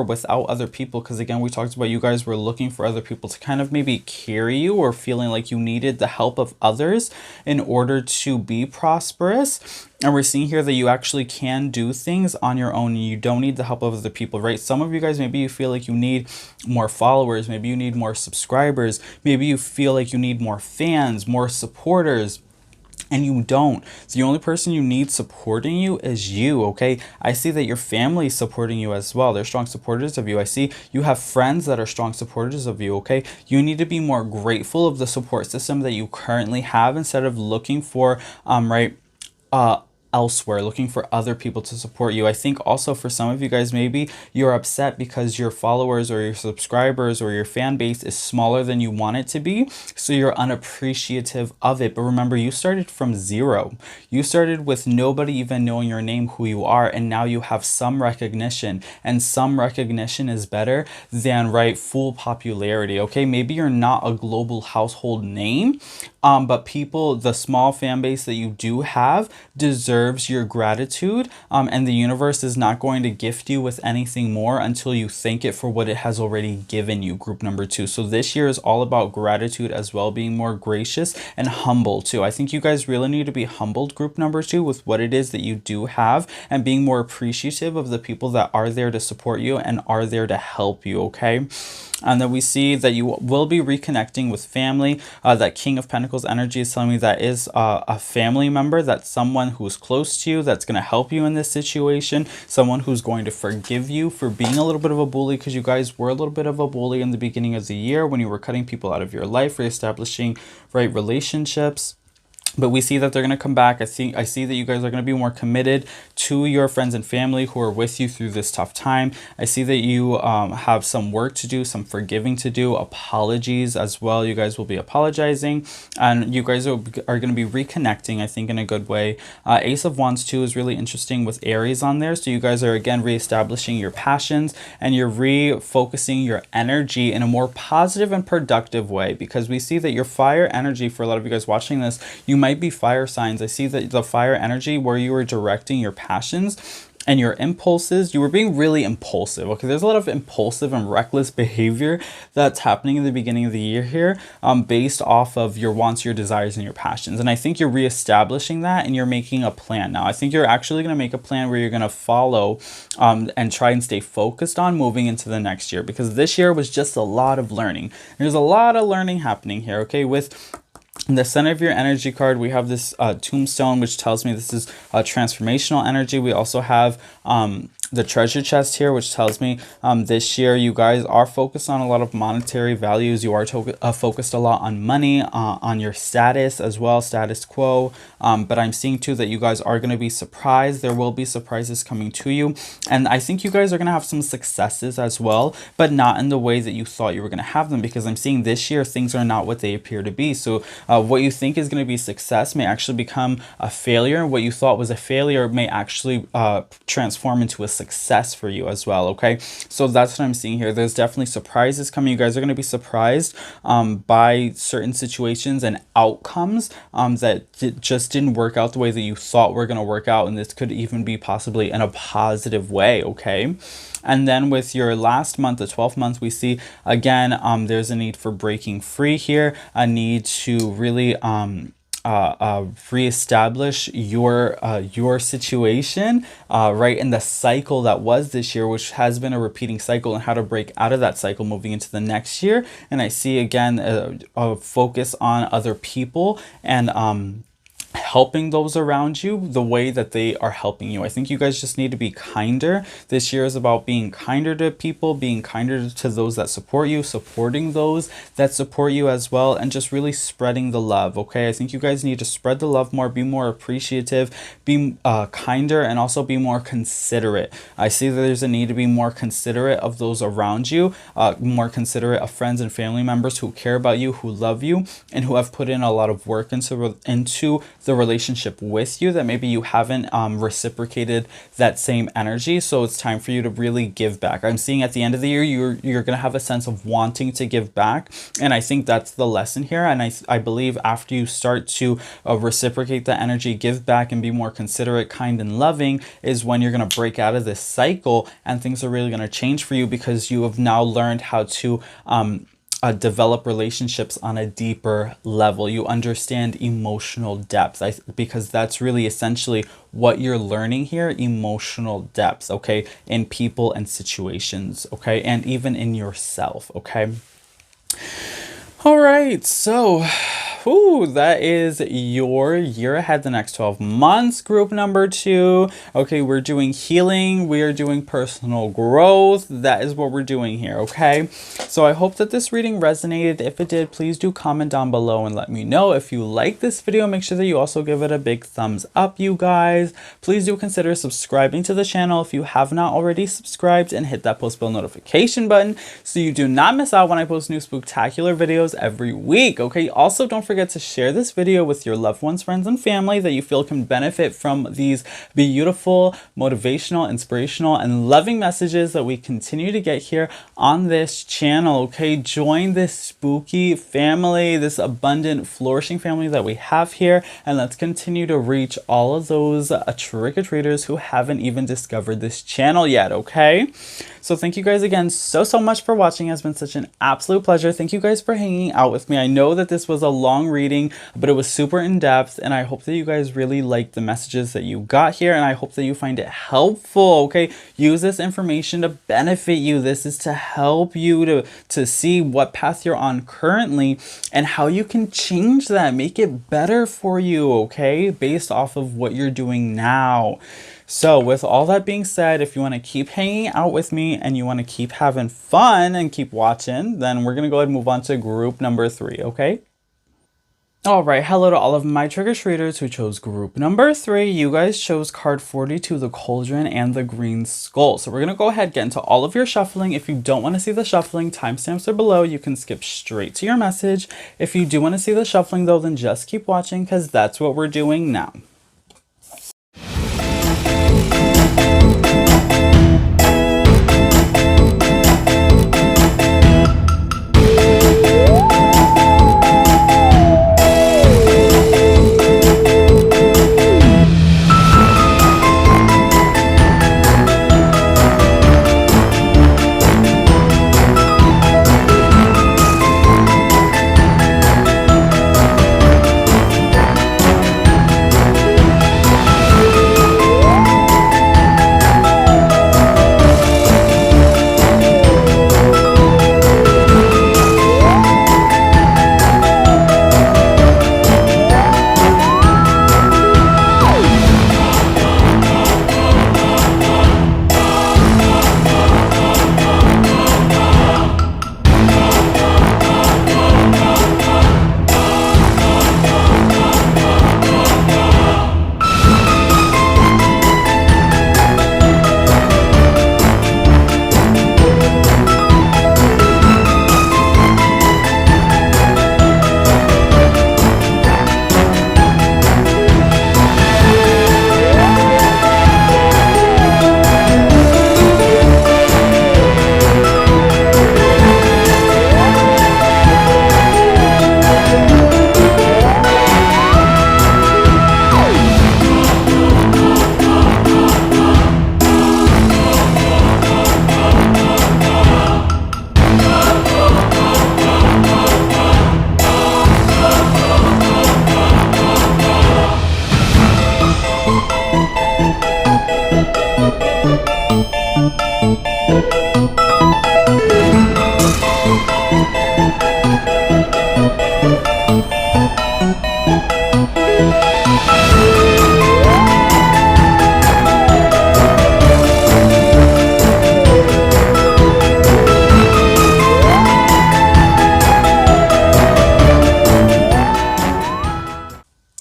without other people, because again we talked about you guys were looking for other people to kind of maybe carry you, or feeling like you needed the help of others in order to be prosperous. And we're seeing here that you actually can do things on your own. You don't need the help of other people, right? Some of you guys, maybe you feel like you need more followers. Maybe you need more subscribers. Maybe you feel like you need more fans, more supporters. And you don't. So the only person you need supporting you is you, okay? I see that your family is supporting you as well. They're strong supporters of you. I see you have friends that are strong supporters of you, okay? You need to be more grateful of the support system that you currently have, instead of looking for, elsewhere, looking for other people to support you. I think also for some of you guys, maybe you're upset because your followers or your subscribers or your fan base is smaller than you want it to be, so you're unappreciative of it. But remember, you started from zero. You started with nobody even knowing your name, who you are, and now you have some recognition, and some recognition is better than, right, full popularity, okay? Maybe you're not a global household name, but people, the small fan base that you do have, deserve deserves your gratitude, and the universe is not going to gift you with anything more until you thank it for what it has already given you, group number 2. So this year is all about gratitude as well, being more gracious and humble too. I think you guys really need to be humbled, group number 2, with what it is that you do have, and being more appreciative of the people that are there to support you and are there to help you, okay? And then we see that you will be reconnecting with family. That King of Pentacles energy is telling me that is a family member. That's someone who's close to you, that's going to help you in this situation. Someone who's going to forgive you for being a little bit of a bully, because you guys were a little bit of a bully in the beginning of the year when you were cutting people out of your life, reestablishing right relationships. But we see that they're going to come back. I see that you guys are going to be more committed to your friends and family who are with you through this tough time. I see that you have some work to do, some forgiving to do, apologies as well. You guys will be apologizing, and you guys are going to be reconnecting, I think, in a good way. Ace of Wands too is really interesting with Aries on there. So you guys are again reestablishing your passions, and you're refocusing your energy in a more positive and productive way, because we see that your fire energy, for a lot of you guys watching this, you might be fire signs. I see that the fire energy where you were directing your passions and your impulses, you were being really impulsive. Okay, there's a lot of impulsive and reckless behavior that's happening in the beginning of the year here, based off of your wants, your desires, and your passions. And I think you're reestablishing that, and you're making a plan now. I think you're actually going to make a plan where you're going to follow and try and stay focused on moving into the next year, because this year was just a lot of learning. There's a lot of learning happening here, okay? With in the center of your energy card, we have this tombstone, which tells me this is transformational energy. We also have the treasure chest here, which tells me this year you guys are focused on a lot of monetary values. You are focused a lot on money, on your status as well, status quo. But I'm seeing too that you guys are going to be surprised. There will be surprises coming to you. And I think you guys are going to have some successes as well, but not in the way that you thought you were going to have them, because I'm seeing this year things are not what they appear to be. So what you think is going to be success may actually become a failure. What you thought was a failure may actually transform into a success for you as well, okay? So that's what I'm seeing here. There's definitely surprises coming. You guys are going to be surprised by certain situations and outcomes that just didn't work out the way that you thought were going to work out, and this could even be possibly in a positive way, okay? And then with your last month, the 12th month, we see again there's a need for breaking free here, a need to really reestablish your situation right in the cycle that was this year, which has been a repeating cycle, and how to break out of that cycle moving into the next year. And I see again a focus on other people and helping those around you the way that they are helping you. I think you guys just need to be kinder. This year is about being kinder to people, being kinder to those that support you, supporting those that support you as well, and just really spreading the love, okay? I think you guys need to spread the love more, be more appreciative, be kinder, and also be more considerate. I see that there's a need to be more considerate of those around you, more considerate of friends and family members who care about you, who love you, and who have put in a lot of work into the relationship with you, that maybe you haven't reciprocated that same energy. So it's time for you to really give back. I'm seeing at the end of the year you're gonna have a sense of wanting to give back, and I think that's the lesson here. And I believe after you start to reciprocate that energy, give back, and be more considerate, kind, and loving, is when you're gonna break out of this cycle, and things are really gonna change for you, because you have now learned how to develop relationships on a deeper level. You understand emotional depth, because that's really essentially what you're learning here, emotional depth, okay, in people and situations, okay, and even in yourself, okay? All right, so that is your year ahead, the next 12 months, group number 2. Okay, we're doing healing, we are doing personal growth. That is what we're doing here, okay? So I hope that this reading resonated. If it did, please do comment down below and let me know. If you like this video, make sure that you also give it a big thumbs up, you guys. Please do consider subscribing to the channel if you have not already subscribed, and hit that post bell notification button so you do not miss out when I post new spooktacular videos every week, okay? Also, don't forget forget to share this video with your loved ones, friends, and family that you feel can benefit from these beautiful, motivational, inspirational, and loving messages that we continue to get here on this channel. Okay, join this spooky family, this abundant, flourishing family that we have here, and let's continue to reach all of those trick-or-treaters who haven't even discovered this channel yet. Okay, so thank you guys again so much for watching. It has been such an absolute pleasure. Thank you guys for hanging out with me. I know that this was a long reading, but it was super in-depth, and I hope that you guys really liked the messages that you got here, and I hope that you find it helpful. Okay, use this information to benefit you. This is to help you to see what path you're on currently and how you can change that, make it better for you, okay, based off of what you're doing now. So with all that being said, if you want to keep hanging out with me and you want to keep having fun and keep watching, then we're going to go ahead and move on to group number 3, okay? All right, hello to all of my trick-or-treaters who chose group number 3. You guys chose card 42, the Cauldron and the Green Skull. So we're going to go ahead and get into all of your shuffling. If you don't want to see the shuffling, timestamps are below. You can skip straight to your message. If you do want to see the shuffling though, then just keep watching because that's what we're doing now.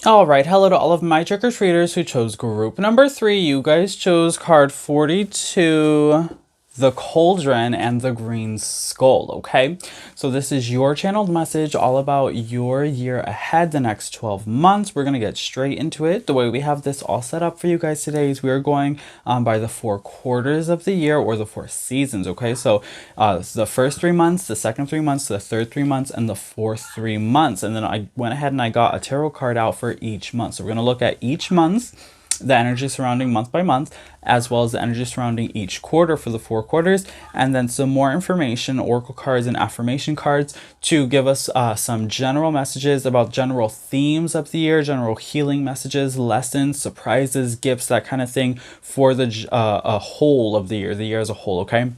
Alright, hello to all of my trick-or-treaters who chose group number 3. You guys chose card 42, the Cauldron and the Green Skull, okay? So this is your channeled message all about your year ahead, the next 12 months. We're going to get straight into it. The way we have this all set up for you guys today is we are going by the 4 quarters of the year, or the 4 seasons, okay? So the first 3 months, the second 3 months, the third 3 months, and the fourth 3 months. And then I went ahead and I got a tarot card out for each month. So we're going to look at each month, the energy surrounding month by month, as well as the energy surrounding each quarter for the 4 quarters, and then some more information, oracle cards and affirmation cards to give us some general messages about general themes of the year, general healing messages, lessons, surprises, gifts, that kind of thing for the whole of the year as a whole, okay?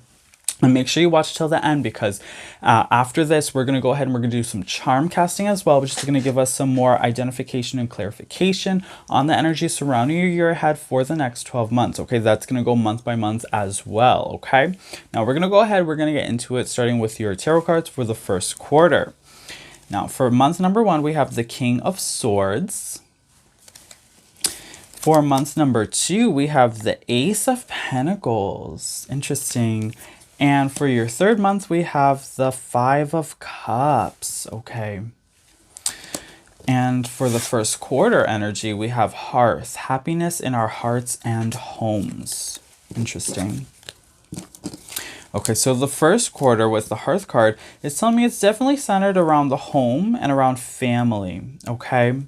And make sure you watch till the end, because after this, we're going to go ahead and we're going to do some charm casting as well, which is going to give us some more identification and clarification on the energy surrounding your year ahead for the next 12 months. Okay, that's going to go month by month as well. Okay, now we're going to go ahead, we're going to get into it, starting with your tarot cards for the first quarter. Now, for month number 1, we have the King of Swords. For month number 2, we have the Ace of Pentacles. Interesting. And for your third month, we have the 5 of Cups. Okay. And for the first quarter energy, we have hearth, happiness in our hearts and homes. Interesting. Okay, so the first quarter with the hearth card is telling me it's definitely centered around the home and around family, okay?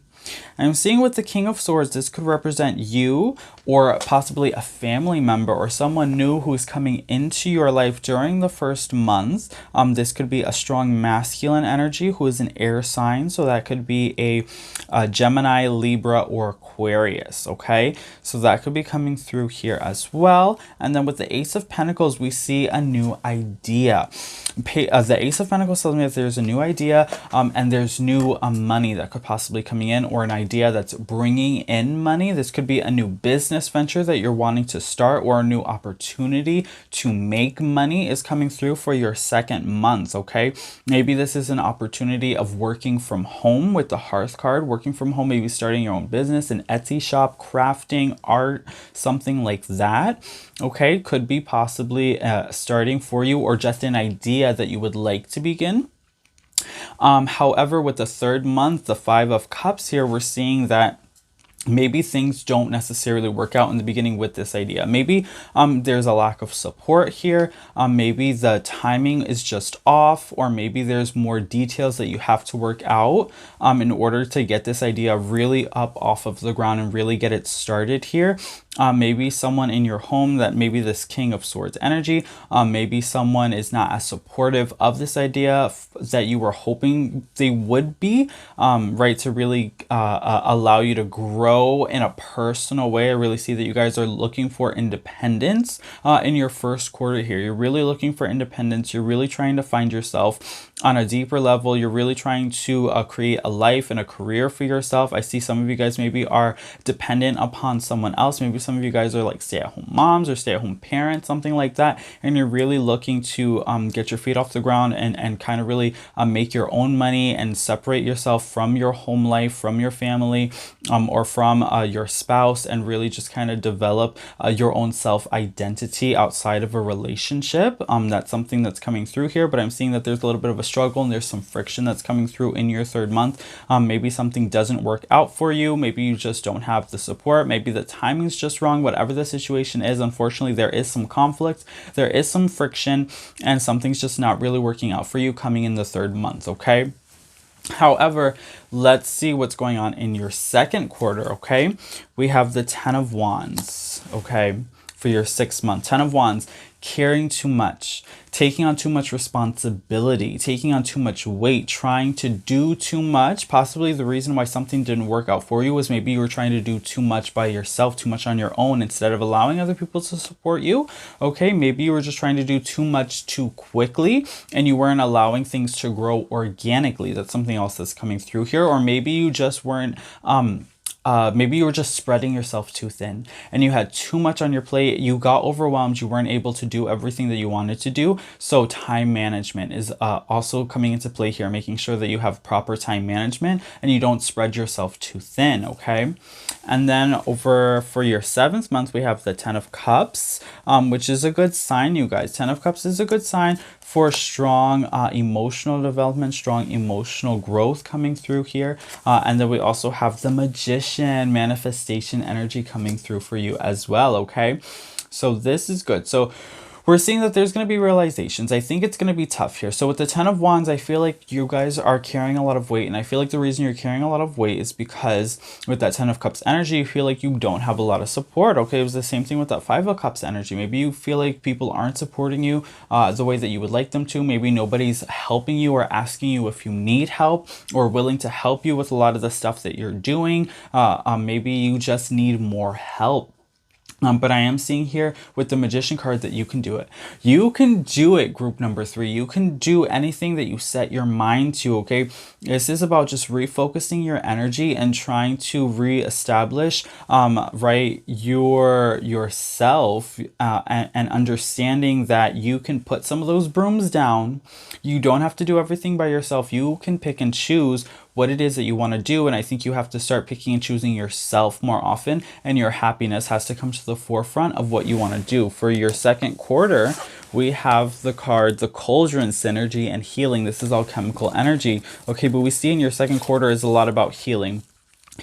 I'm seeing with the King of Swords, this could represent you or possibly a family member or someone new who's coming into your life during the first months. This could be a strong masculine energy who is an air sign. So that could be a Gemini, Libra, or Aquarius, okay? So that could be coming through here as well. And then with the Ace of Pentacles, we see a new idea. The Ace of Pentacles tells me that there's a new idea and there's new money that could possibly coming in, or an idea that's bringing in money. This could be a new business venture that you're wanting to start, or a new opportunity to make money is coming through for your second month, okay? Maybe this is an opportunity of working from home with the hearth card, working from home, maybe starting your own business, an Etsy shop, crafting, art, something like that, okay? Could be possibly starting for you, or just an idea that you would like to begin. However, with the third month, the Five of Cups here, we're seeing that maybe things don't necessarily work out in the beginning with this idea. Maybe there's a lack of support here. Maybe the timing is just off, or maybe there's more details that you have to work out in order to get this idea really up off of the ground and really get it started here. Maybe someone in your home, that maybe this King of Swords energy, maybe someone is not as supportive of this idea that you were hoping they would be, right, to really allow you to grow in a personal way. I really see that you guys are looking for independence in your first quarter here. You're really looking for independence. You're really trying to find yourself on a deeper level. You're really trying to create a life and a career for yourself. I see some of you guys maybe are dependent upon someone else. Maybe some of you guys are like stay-at-home moms or stay-at-home parents, something like that. And you're really looking to get your feet off the ground and kind of really make your own money and separate yourself from your home life, from your family, or from your spouse, and really just kind of develop your own self-identity outside of a relationship. That's something that's coming through here, but I'm seeing that there's a little bit of a struggle and there's some friction that's coming through in your third month. Maybe something doesn't work out for you. Maybe you just don't have the support. Maybe the timing's just wrong. Whatever the situation is, unfortunately, there is some conflict, there is some friction, and something's just not really working out for you coming in the third month, okay? However, let's see what's going on in your second quarter, okay? We have the 10 of Wands, okay, for your 6 month. 10 of Wands, caring too much, taking on too much responsibility, taking on too much weight, trying to do too much. Possibly the reason why something didn't work out for you was maybe you were trying to do too much by yourself, too much on your own, instead of allowing other people to support you. Okay, maybe you were just trying to do too much too quickly and you weren't allowing things to grow organically. That's something else that's coming through here. Or maybe you just weren't maybe you were just spreading yourself too thin and you had too much on your plate. You got overwhelmed. You weren't able to do everything that you wanted to do. So time management is also coming into play here, making sure that you have proper time management and you don't spread yourself too thin, okay? And then over for your 7th month, we have the 10 of Cups, which is a good sign, you guys. 10 of Cups is a good sign for strong emotional development, strong emotional growth coming through here. And then we also have the Magician manifestation energy coming through for you as well, okay? So this is good. So we're seeing that there's going to be realizations. I think it's going to be tough here. So with the 10 of Wands, I feel like you guys are carrying a lot of weight. And I feel like the reason you're carrying a lot of weight is because with that 10 of Cups energy, you feel like you don't have a lot of support. Okay, it was the same thing with that 5 of Cups energy. Maybe you feel like people aren't supporting you the way that you would like them to. Maybe nobody's helping you or asking you if you need help or willing to help you with a lot of the stuff that you're doing. Maybe you just need more help. But I am seeing here with the Magician card that you can do it. You can do it, group number 3. You can do anything that you set your mind to, okay? This is about just refocusing your energy and trying to reestablish, right, yourself and understanding that you can put some of those brooms down. You don't have to do everything by yourself. You can pick and choose what it is that you want to do. And I think you have to start picking and choosing yourself more often, and your happiness has to come to the forefront of what you want to do. For your second quarter, we have the card, the Cauldron, Synergy and Healing. This is all chemical energy. Okay, but we see in your second quarter is a lot about healing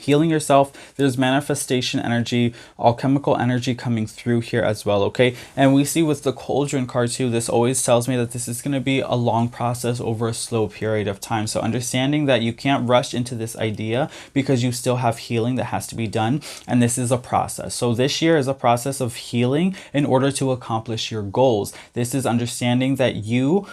yourself. There's manifestation energy, all chemical energy coming through here as well. Okay, and we see with the Cauldron card too, this always tells me that this is going to be a long process over a slow period of time. So understanding that you can't rush into this idea because you still have healing that has to be done, and this is a process. So this year is a process of healing in order to accomplish your goals. This is understanding that you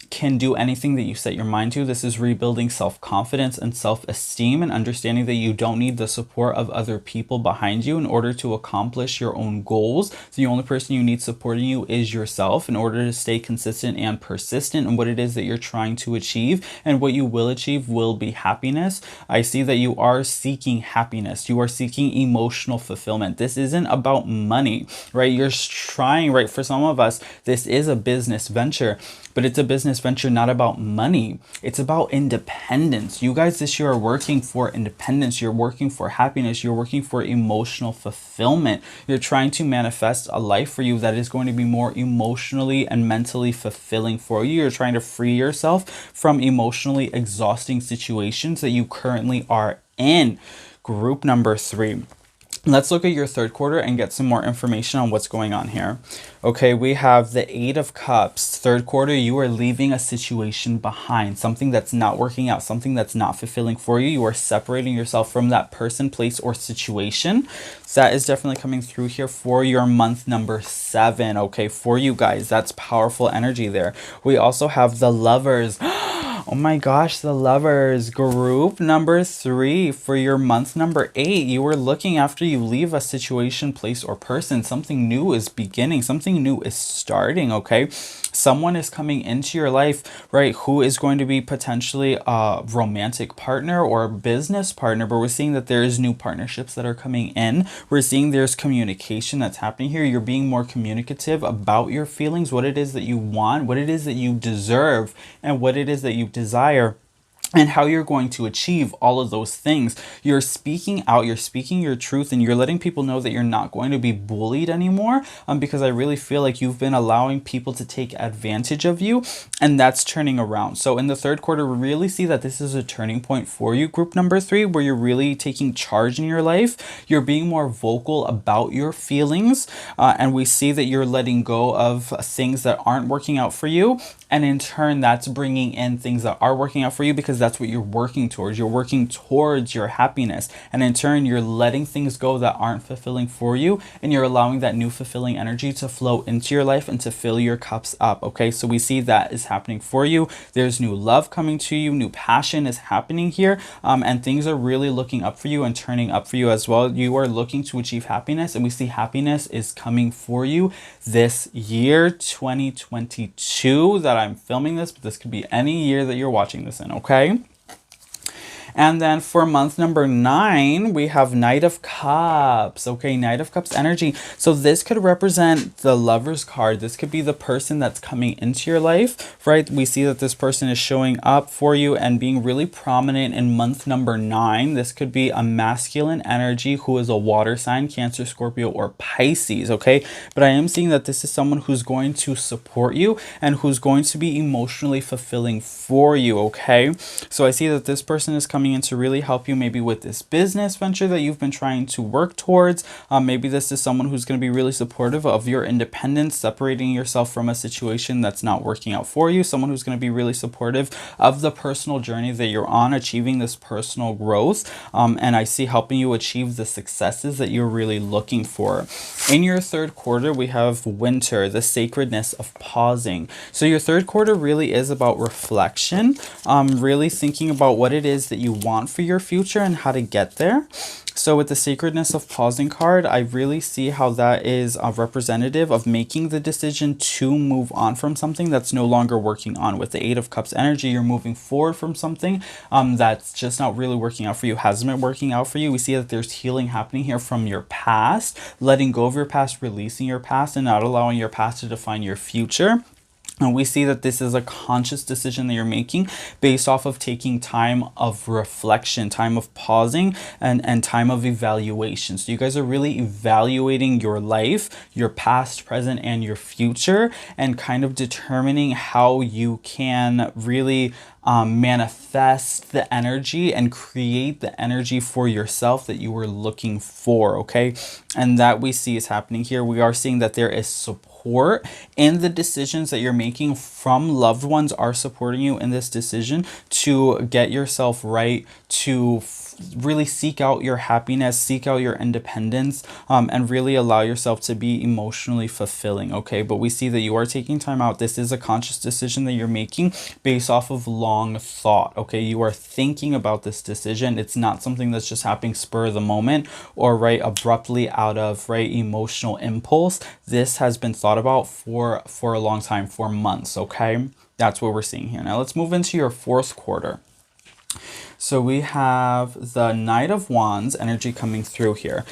can do anything that you set your mind to. This is rebuilding self-confidence and self-esteem, and understanding that you don't need the support of other people behind you in order to accomplish your own goals. The only person you need supporting you is yourself in order to stay consistent and persistent in what it is that you're trying to achieve. And what you will achieve will be happiness. I see that you are seeking happiness. You are seeking emotional fulfillment. This isn't about money, right? You're trying, right? For some of us, this is a business venture, but it's a business venture not about money. It's about independence. You guys this year are working for independence. You're working for happiness. You're working for emotional fulfillment. You're trying to manifest a life for you that is going to be more emotionally and mentally fulfilling for you. You're trying to free yourself from emotionally exhausting situations that you currently are in. Group number 3. Let's look at your third quarter and get some more information on what's going on here. Okay, we have the 8 of Cups. Third quarter, you are leaving a situation behind, something that's not working out, something that's not fulfilling for you. You are separating yourself from that person, place, or situation. So that is definitely coming through here for your month number 7. Okay, for you guys, that's powerful energy there. We also have the Lovers. Oh my gosh, the Lovers. Group number 3 for your month number 8. You are looking after you leave a situation, place, or person. Something new is beginning. Something new is starting, okay? Someone is coming into your life, right, who is going to be potentially a romantic partner or a business partner, but we're seeing that there's new partnerships that are coming in. We're seeing there's communication that's happening here. You're being more communicative about your feelings, what it is that you want, what it is that you deserve, and what it is that you desire, and how you're going to achieve all of those things. You're speaking out, you're speaking your truth, and you're letting people know that you're not going to be bullied anymore, because I really feel like you've been allowing people to take advantage of you, and that's turning around. So in the third quarter, we really see that this is a turning point for you, group number 3, where you're really taking charge in your life. You're being more vocal about your feelings, and we see that you're letting go of things that aren't working out for you, and in turn that's bringing in things that are working out for you, because that's what you're working towards. You're working towards your happiness, and in turn you're letting things go that aren't fulfilling for you, and you're allowing that new fulfilling energy to flow into your life and to fill your cups up. Okay, so we see that is happening for you. There's new love coming to you, new passion is happening here, and things are really looking up for you and turning up for you as well. You are looking to achieve happiness, and we see happiness is coming for you this year, 2022, that I'm filming this, but this could be any year that you're watching this in. Okay, and then for month number 9, we have Knight of Cups. Okay, Knight of Cups energy. So this could represent the Lovers card. This could be the person that's coming into your life, right? We see that this person is showing up for you and being really prominent in month number 9. This could be a masculine energy who is a water sign, Cancer, Scorpio, or Pisces, okay? But I am seeing that this is someone who's going to support you and who's going to be emotionally fulfilling for you, okay? So I see that this person is coming in to really help you, maybe with this business venture that you've been trying to work towards. Maybe this is someone who's going to be really supportive of your independence, separating yourself from a situation that's not working out for you. Someone who's going to be really supportive of the personal journey that you're on, achieving this personal growth. And I see helping you achieve the successes that you're really looking for. In your third quarter, we have Winter, the sacredness of pausing. So your third quarter really is about reflection, really thinking about what it is that you want for your future and how to get there. So with the sacredness of pausing card, I really see how that is a representative of making the decision to move on from something that's no longer working on. With the 8 of Cups energy, you're moving forward from something that's just not really working out for you, hasn't been working out for you. We see that there's healing happening here from your past, letting go of your past, releasing your past, and not allowing your past to define your future. And we see that this is a conscious decision that you're making based off of taking time of reflection, time of pausing, and time of evaluation. So you guys are really evaluating your life, your past, present, and your future, and kind of determining how you can really manifest the energy and create the energy for yourself that you were looking for, okay? And that we see is happening here. We are seeing that there is support in the decisions that you're making from loved ones are supporting you in this decision to get yourself right, to really seek out your happiness, seek out your independence, and really allow yourself to be emotionally fulfilling, okay? But we see that you are taking time out. This is a conscious decision that you're making based off of long thought, okay? You are thinking about this decision. It's not something that's just happening spur of the moment or right abruptly out of right emotional impulse. This has been thought about for a long time, for months, okay? That's what we're seeing here. Now let's move into your fourth quarter. So we have the Knight of Wands energy coming through here.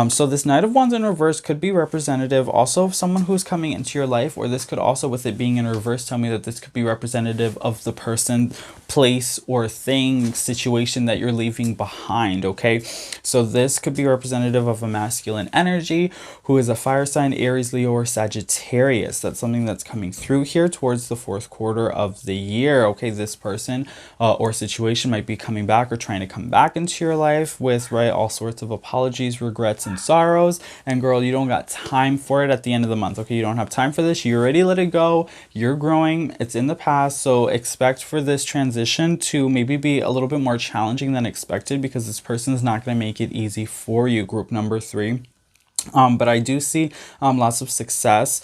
So this Knight of Wands in reverse could be representative also of someone who's coming into your life, or this could also, with it being in reverse, tell me that this could be representative of the person, place, or thing, situation that you're leaving behind, okay? So this could be representative of a masculine energy who is a fire sign, Aries, Leo, or Sagittarius. That's something that's coming through here towards the fourth quarter of the year, okay? This person or situation might be coming back or trying to come back into your life with right all sorts of apologies, regrets, and sorrows. And girl, you don't got time for it at the end of the month, okay? You don't have time for this. You already let it go. You're growing. It's in the past. So expect for this transition to maybe be a little bit more challenging than expected, because this person is not going to make it easy for you, group number 3. But I do see lots of success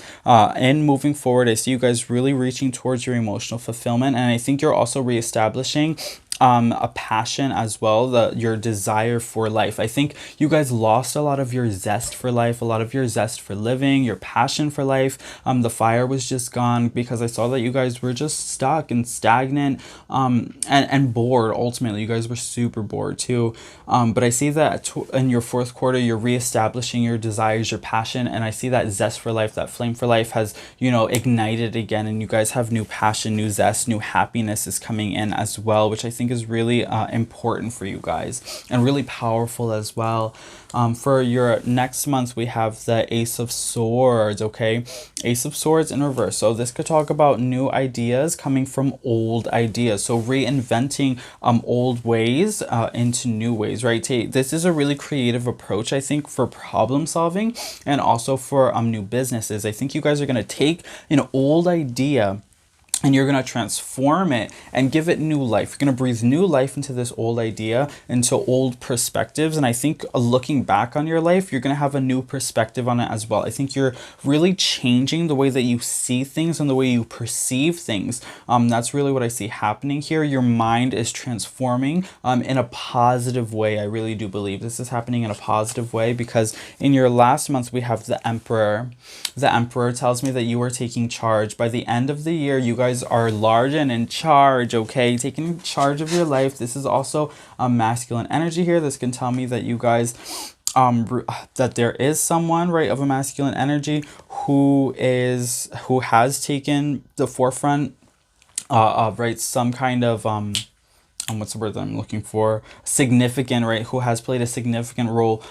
in moving forward. I see you guys really reaching towards your emotional fulfillment, and I think you're also reestablishing a passion as well, your desire for life. I think you guys lost a lot of your zest for life, a lot of your zest for living, your passion for life. The fire was just gone because I saw that you guys were just stuck and stagnant and bored. Ultimately, you guys were super bored too. But I see that in your fourth quarter, you're reestablishing your desires, your passion, and I see that zest for life, that flame for life has, you know, ignited again, and you guys have new passion, new zest, new happiness is coming in as well, which I think is really important for you guys and really powerful as well. For your next month, we have the Ace of Swords, okay? Ace of Swords in reverse. So this could talk about new ideas coming from old ideas. So reinventing old ways into new ways, right? This is a really creative approach, I think, for problem solving and also for new businesses. I think you guys are going to take an old idea and you're going to transform it and give it new life. You're going to breathe new life into this old idea, into old perspectives. And I think looking back on your life, you're going to have a new perspective on it as well. I think you're really changing the way that you see things and the way you perceive things. That's really what I see happening here. Your mind is transforming in a positive way. I really do believe this is happening in a positive way, because in your last month, we have the Emperor. The Emperor tells me that you are taking charge. By the end of the year, you guys are large and in charge, okay? Taking charge of your life. This is also a masculine energy here. This can tell me that you guys that there is someone right of a masculine energy who has taken the forefront of right some kind of what's the word that I'm looking for? Significant, right? Who has played a significant role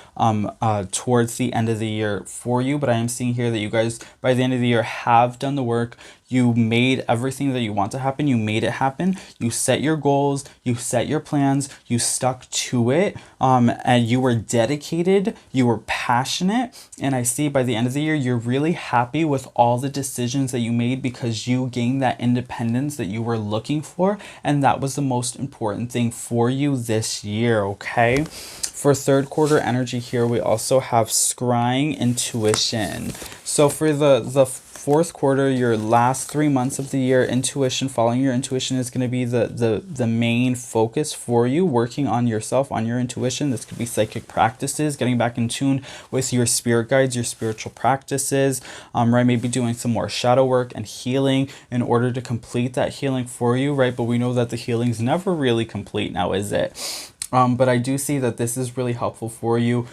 towards the end of the year for you. But I am seeing here that you guys, by the end of the year, have done the work. You made everything that you want to happen. You made it happen. You set your goals. You set your plans. You stuck to it. And you were dedicated. You were passionate. And I see by the end of the year, you're really happy with all the decisions that you made, because you gained that independence that you were looking for. And that was the most important thing for you this year, okay? For third quarter energy here, we also have scrying intuition. So for the fourth quarter, your last 3 months of the year, intuition, following your intuition is going to be the main focus for you, working on yourself, on your intuition. This could be psychic practices, getting back in tune with your spirit guides, your spiritual practices, right? Maybe doing some more shadow work and healing in order to complete that healing for you, right? But we know that the healing's never really complete now, is it? But I do see that this is really helpful for you.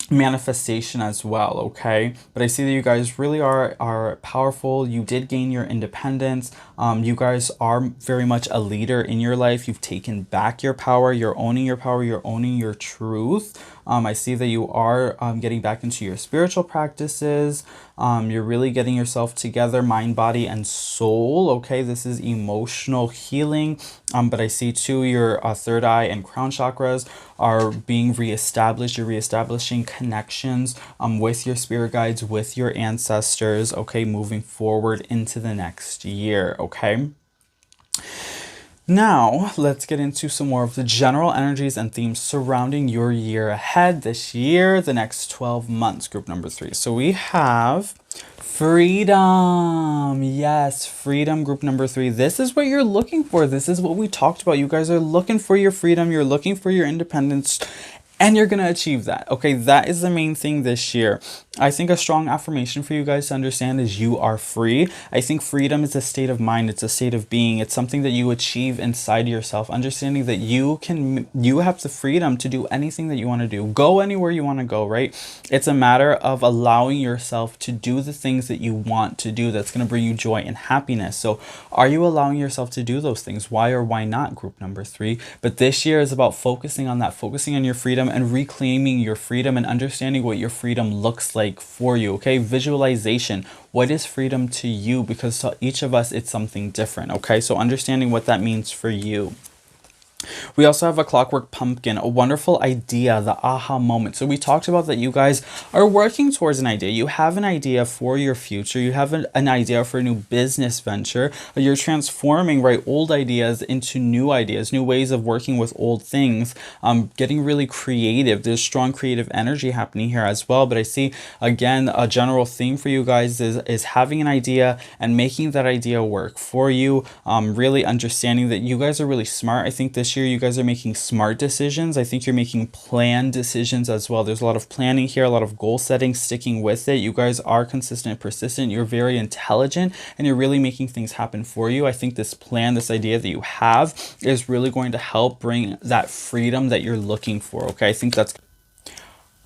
manifestation as well, okay? But I see that you guys really are powerful. You did gain your independence. You guys are very much a leader in your life. You've taken back your power. You're owning your power. You're owning your truth. I see that you are getting back into your spiritual practices. You're really getting yourself together, mind, body, and soul. Okay, this is emotional healing. But I see too your third eye and crown chakras are being reestablished. You're reestablishing connections with your spirit guides, with your ancestors. Okay, moving forward into the next year. Okay. Now, let's get into some more of the general energies and themes surrounding your year ahead this year, the next 12 months, group number 3. So we have freedom. Yes, freedom, group number 3. This is what you're looking for. This is what we talked about. You guys are looking for your freedom. You're looking for your independence. And you're going to achieve that. Okay, that is the main thing this year. I think a strong affirmation for you guys to understand is you are free. I think freedom is a state of mind. It's a state of being. It's something that you achieve inside yourself. Understanding that you have the freedom to do anything that you want to do. Go anywhere you want to go, right? It's a matter of allowing yourself to do the things that you want to do that's going to bring you joy and happiness. So are you allowing yourself to do those things? Why or why not, group number 3? But this year is about focusing on that, focusing on your freedom and reclaiming your freedom and understanding what your freedom looks like for you. Okay, visualization. What is freedom to you? Because to each of us it's something different. Okay, so understanding what that means for you. We also have a clockwork pumpkin, a wonderful idea, the aha moment. So we talked about that you guys are working towards an idea. You have an idea for your future. You have an idea for a new business venture. You're transforming, right, old ideas into new ideas, new ways of working with old things, getting really creative. There's strong creative energy happening here as well. But I see, again, a general theme for you guys is having an idea and making that idea work for you. Really understanding that you guys are really smart. I think this year you guys are making smart decisions. I think you're making planned decisions as well. There's a lot of planning here, a lot of goal setting, sticking with it. You guys are consistent and persistent. You're very intelligent and you're really making things happen for you. I think this plan, this idea that you have is really going to help bring that freedom that you're looking for. Okay, I think that's...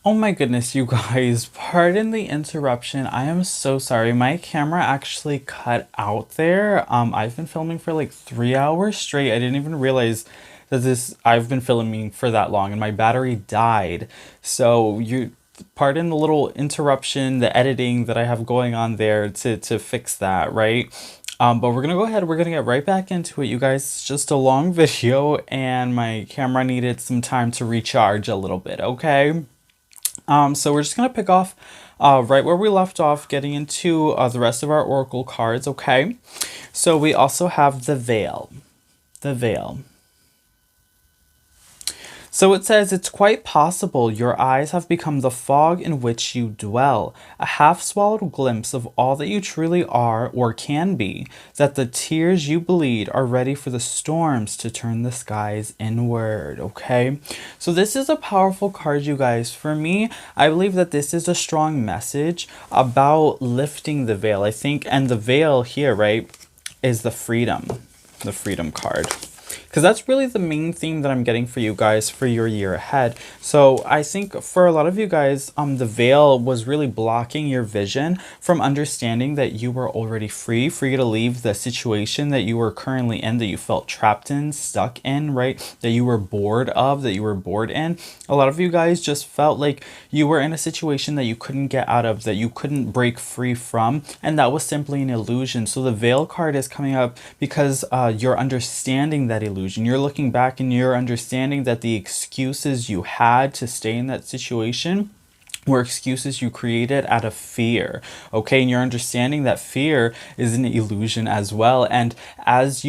Oh my goodness, you guys, pardon the interruption. I am so sorry. My camera actually cut out there. I've been filming for like 3 hours straight. I didn't even realize that I've been filming for that long and my battery died. So pardon the little interruption, the editing that I have going on there to fix that, right? But we're gonna go ahead, we're gonna get right back into it, you guys. It's just a long video and my camera needed some time to recharge a little bit, okay? So we're just going to pick off right where we left off, getting into the rest of our oracle cards, okay? So we also have the veil. The veil. So it says, it's quite possible your eyes have become the fog in which you dwell, a half-swallowed glimpse of all that you truly are or can be, that the tears you bleed are ready for the storms to turn the skies inward, okay? So this is a powerful card, you guys. For me, I believe that this is a strong message about lifting the veil, I think, and the veil here, right, is the freedom card. Because that's really the main theme that I'm getting for you guys for your year ahead. So I think for a lot of you guys, the veil was really blocking your vision from understanding that you were already free to leave the situation that you were currently in, that you felt trapped in, stuck in, right? That you were bored of, that you were bored in. A lot of you guys just felt like you were in a situation that you couldn't get out of, that you couldn't break free from, and that was simply an illusion. So the veil card is coming up because you're understanding that illusion. You're looking back and you're understanding that the excuses you had to stay in that situation were excuses you created out of fear, okay? And you're understanding that fear is an illusion as well. And as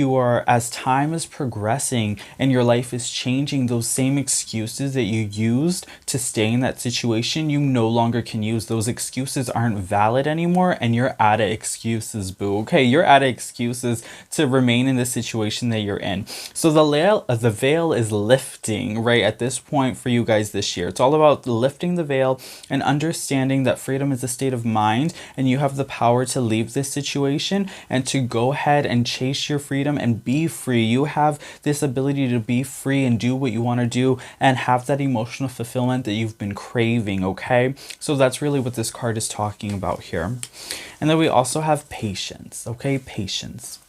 time is progressing and your life is changing, those same excuses that you used to stay in that situation, you no longer can use. Those excuses aren't valid anymore and you're out of excuses, boo, okay? You're out of excuses to remain in the situation that you're in. So the veil is lifting, right, at this point for you guys this year. It's all about lifting the veil and understanding that freedom is a state of mind, and you have the power to leave this situation and to go ahead and chase your freedom and be free. You have this ability to be free and do what you want to do and have that emotional fulfillment that you've been craving, okay? So that's really what this card is talking about here. And then we also have patience, okay? Patience.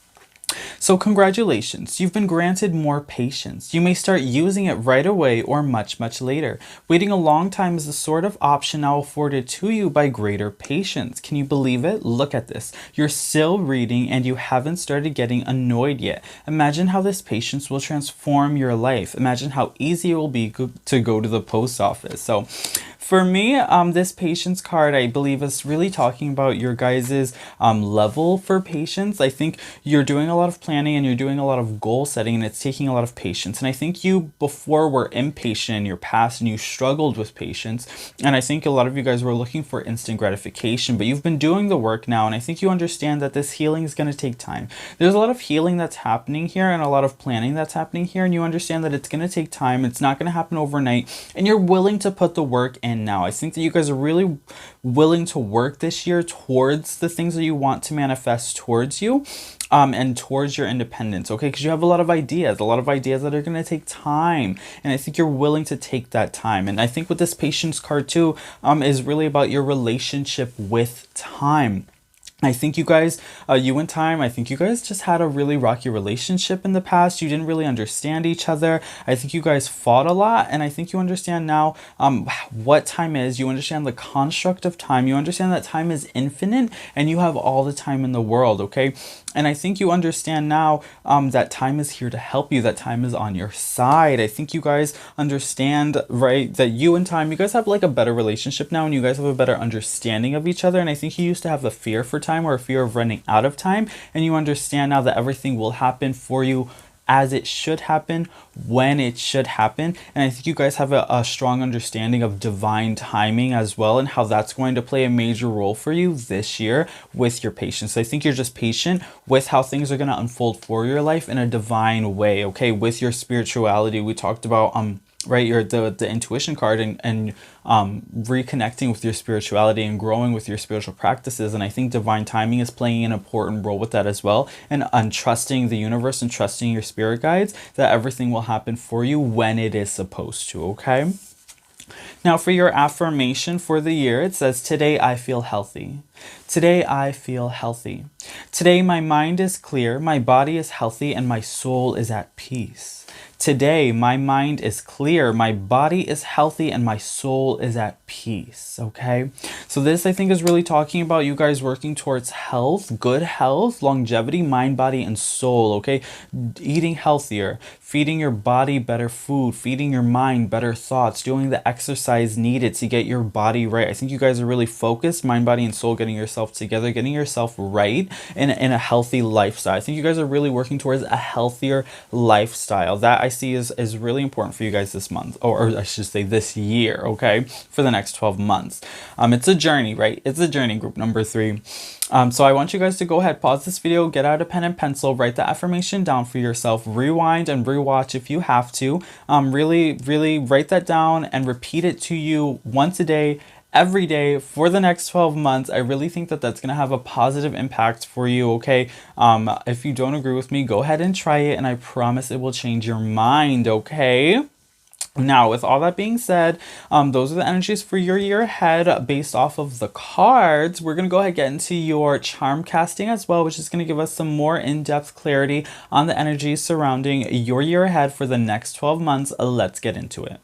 So congratulations, you've been granted more patience. You may start using it right away or much, much later. Waiting a long time is the sort of option now afforded to you by greater patience. Can you believe it? Look at this. You're still reading and you haven't started getting annoyed yet. Imagine how this patience will transform your life. Imagine how easy it will be to go to the post office. So for me, this patience card, I believe, is really talking about your guys's level for patience. I think you're doing a lot of planning and you're doing a lot of goal setting, and it's taking a lot of patience. And I think you before were impatient in your past and you struggled with patience. And I think a lot of you guys were looking for instant gratification, but you've been doing the work now. And I think you understand that this healing is going to take time. There's a lot of healing that's happening here and a lot of planning that's happening here. And you understand that it's going to take time. It's not going to happen overnight. And you're willing to put the work in now. I think that you guys are really willing to work this year towards the things that you want to manifest towards you, and towards your independence, okay? Because you have a lot of ideas that are going to take time, and I think you're willing to take that time. And I think with this patience card too, is really about your relationship with time. I think you guys, you and time, I think you guys just had a really rocky relationship in the past. You didn't really understand each other. I think you guys fought a lot, and I think you understand now what time is. You understand the construct of time. You understand that time is infinite, and you have all the time in the world, okay? And I think you understand now that time is here to help you, that time is on your side. I think you guys understand, right, that you and time, you guys have like a better relationship now, and you guys have a better understanding of each other. And I think you used to have a fear for time or a fear of running out of time, and you understand now that everything will happen for you as it should happen, when it should happen. And I think you guys have a strong understanding of divine timing as well, and how that's going to play a major role for you this year with your patience. I think you're just patient with how things are going to unfold for your life in a divine way, okay? With your spirituality, we talked about right, your the intuition card, and reconnecting with your spirituality and growing with your spiritual practices. And I think divine timing is playing an important role with that as well, and trusting the universe and trusting your spirit guides that everything will happen for you when it is supposed to, okay? Now for your affirmation for the year, it says, today I feel healthy. Today I feel healthy. Today my mind is clear, my body is healthy, and my soul is at peace. Today, my mind is clear, my body is healthy, and my soul is at peace, okay? So this, I think, is really talking about you guys working towards health, good health, longevity, mind, body, and soul, okay? Eating healthier, feeding your body better food, feeding your mind better thoughts, doing the exercise needed to get your body right. I think you guys are really focused, mind, body, and soul, getting yourself together, getting yourself right in a healthy lifestyle. I think you guys are really working towards a healthier lifestyle. That I see is really important for you guys this month, or I should say this year, okay, for the next 12 months. It's a journey, right? It's a journey, group number 3. So I want you guys to go ahead, pause this video, get out a pen and pencil, write the affirmation down for yourself, rewind and rewatch if you have to. Really write that down and repeat it to you once a day, every day for the next 12 months. I really think that that's going to have a positive impact for you, okay? If you don't agree with me, go ahead and try it, and I promise it will change your mind, okay? Now, with all that being said, those are the energies for your year ahead based off of the cards. We're going to go ahead and get into your charm casting as well, which is going to give us some more in-depth clarity on the energies surrounding your year ahead for the next 12 months. Let's get into it.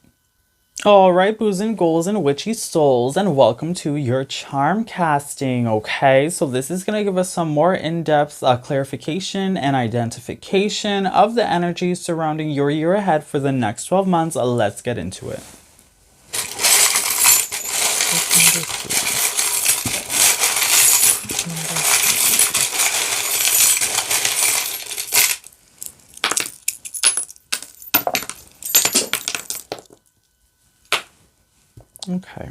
Alright, boos and ghouls and witchy souls, and welcome to your charm casting, okay? So this is going to give us some more in-depth clarification and identification of the energies surrounding your year ahead for the next 12 months. Let's get into it. Okay.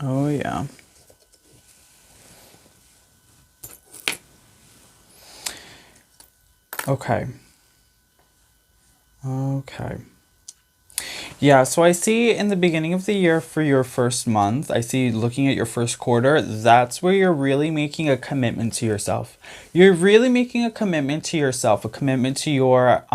Oh, yeah. Okay. Okay. Yeah, so I see in the beginning of the year for your first month, I see looking at your first quarter, that's where you're really making a commitment to yourself. You're really making a commitment to yourself, a commitment to your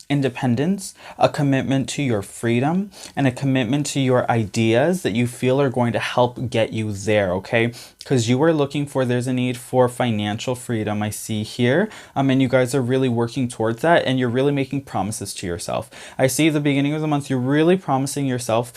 independence, a commitment to your freedom, and a commitment to your ideas that you feel are going to help get you there, okay? Because you are looking for, there's a need for financial freedom, I see here. And you guys are really working towards that, and you're really making promises to yourself. I see the beginning of the month, you're really promising yourself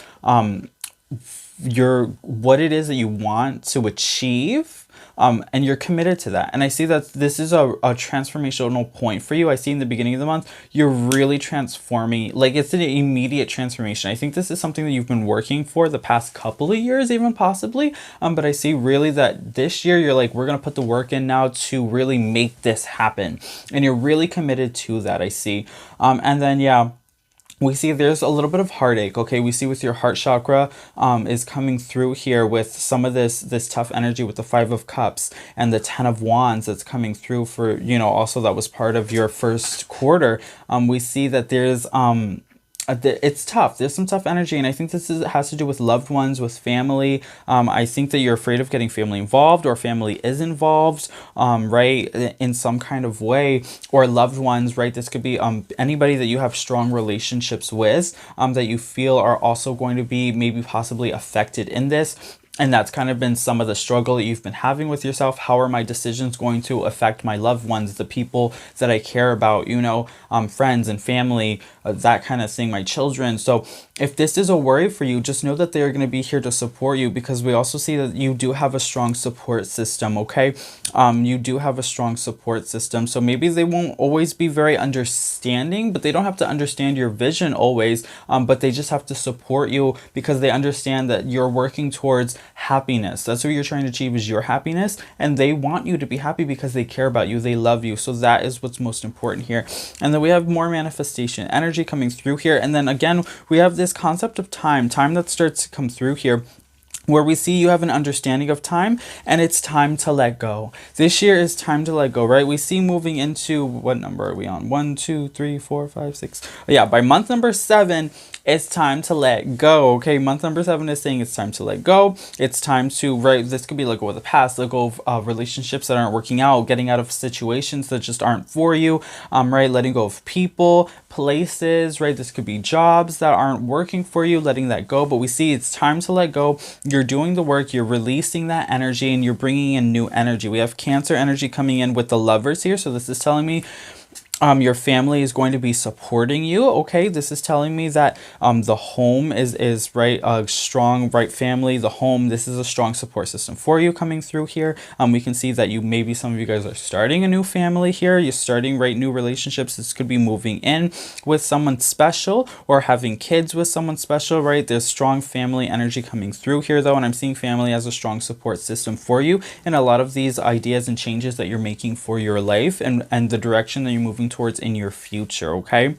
your what it is that you want to achieve, and you're committed to that. And I see that this is a transformational point for you. I see in the beginning of the month, you're really transforming, like it's an immediate transformation. I think this is something that you've been working for the past couple of years, even possibly. But I see really that this year, you're like, we're going to put the work in now to really make this happen. And you're really committed to that, I see. And then, yeah, we see there's a little bit of heartache. Okay, we see with your heart chakra is coming through here with some of this tough energy with the 5 of Cups and the 10 of Wands that's coming through for, you know, also that was part of your first quarter. We see that there's it's tough. There's some tough energy, and I think has to do with loved ones, with family. I think that you're afraid of getting family involved, or family is involved, right, in some kind of way, or loved ones, right? This could be anybody that you have strong relationships with, that you feel are also going to be maybe possibly affected in this. And that's kind of been some of the struggle that you've been having with yourself. How are my decisions going to affect my loved ones, the people that I care about, you know, friends and family, that kind of thing, my children. So if this is a worry for you, just know that they're going to be here to support you, because we also see that you do have a strong support system, okay? You do have a strong support system. So maybe they won't always be very understanding, but they don't have to understand your vision always, but they just have to support you because they understand that you're working towards happiness. That's what you're trying to achieve, is your happiness, and they want you to be happy because they care about you, they love you. So that is what's most important here. And then we have more manifestation energy coming through here, and then again we have this concept of time that starts to come through here, where we see you have an understanding of time, and it's time to let go. This year is time to let go, right? We see moving into, what number are we on? 1, 2, 3, 4, 5, 6. Yeah, by month number 7, it's time to let go. Okay, month number 7 is saying it's time to let go. It's time to, right, this could be let go of the past, let go of relationships that aren't working out, getting out of situations that just aren't for you, right? Letting go of people, places, right? This could be jobs that aren't working for you, letting that go. But we see it's time to let go. You're doing the work, you're releasing that energy, and you're bringing in new energy. We have Cancer energy coming in with the Lovers here. So this is telling me your family is going to be supporting you. Okay, this is telling me that the home is right, a strong, right, family, the home, this is a strong support system for you coming through here. We can see that maybe some of you guys are starting a new family here. You're starting, right, new relationships. This could be moving in with someone special, or having kids with someone special, right? There's strong family energy coming through here though, and I'm seeing family as a strong support system for you in a lot of these ideas and changes that you're making for your life, and the direction that you're moving towards in your future, okay?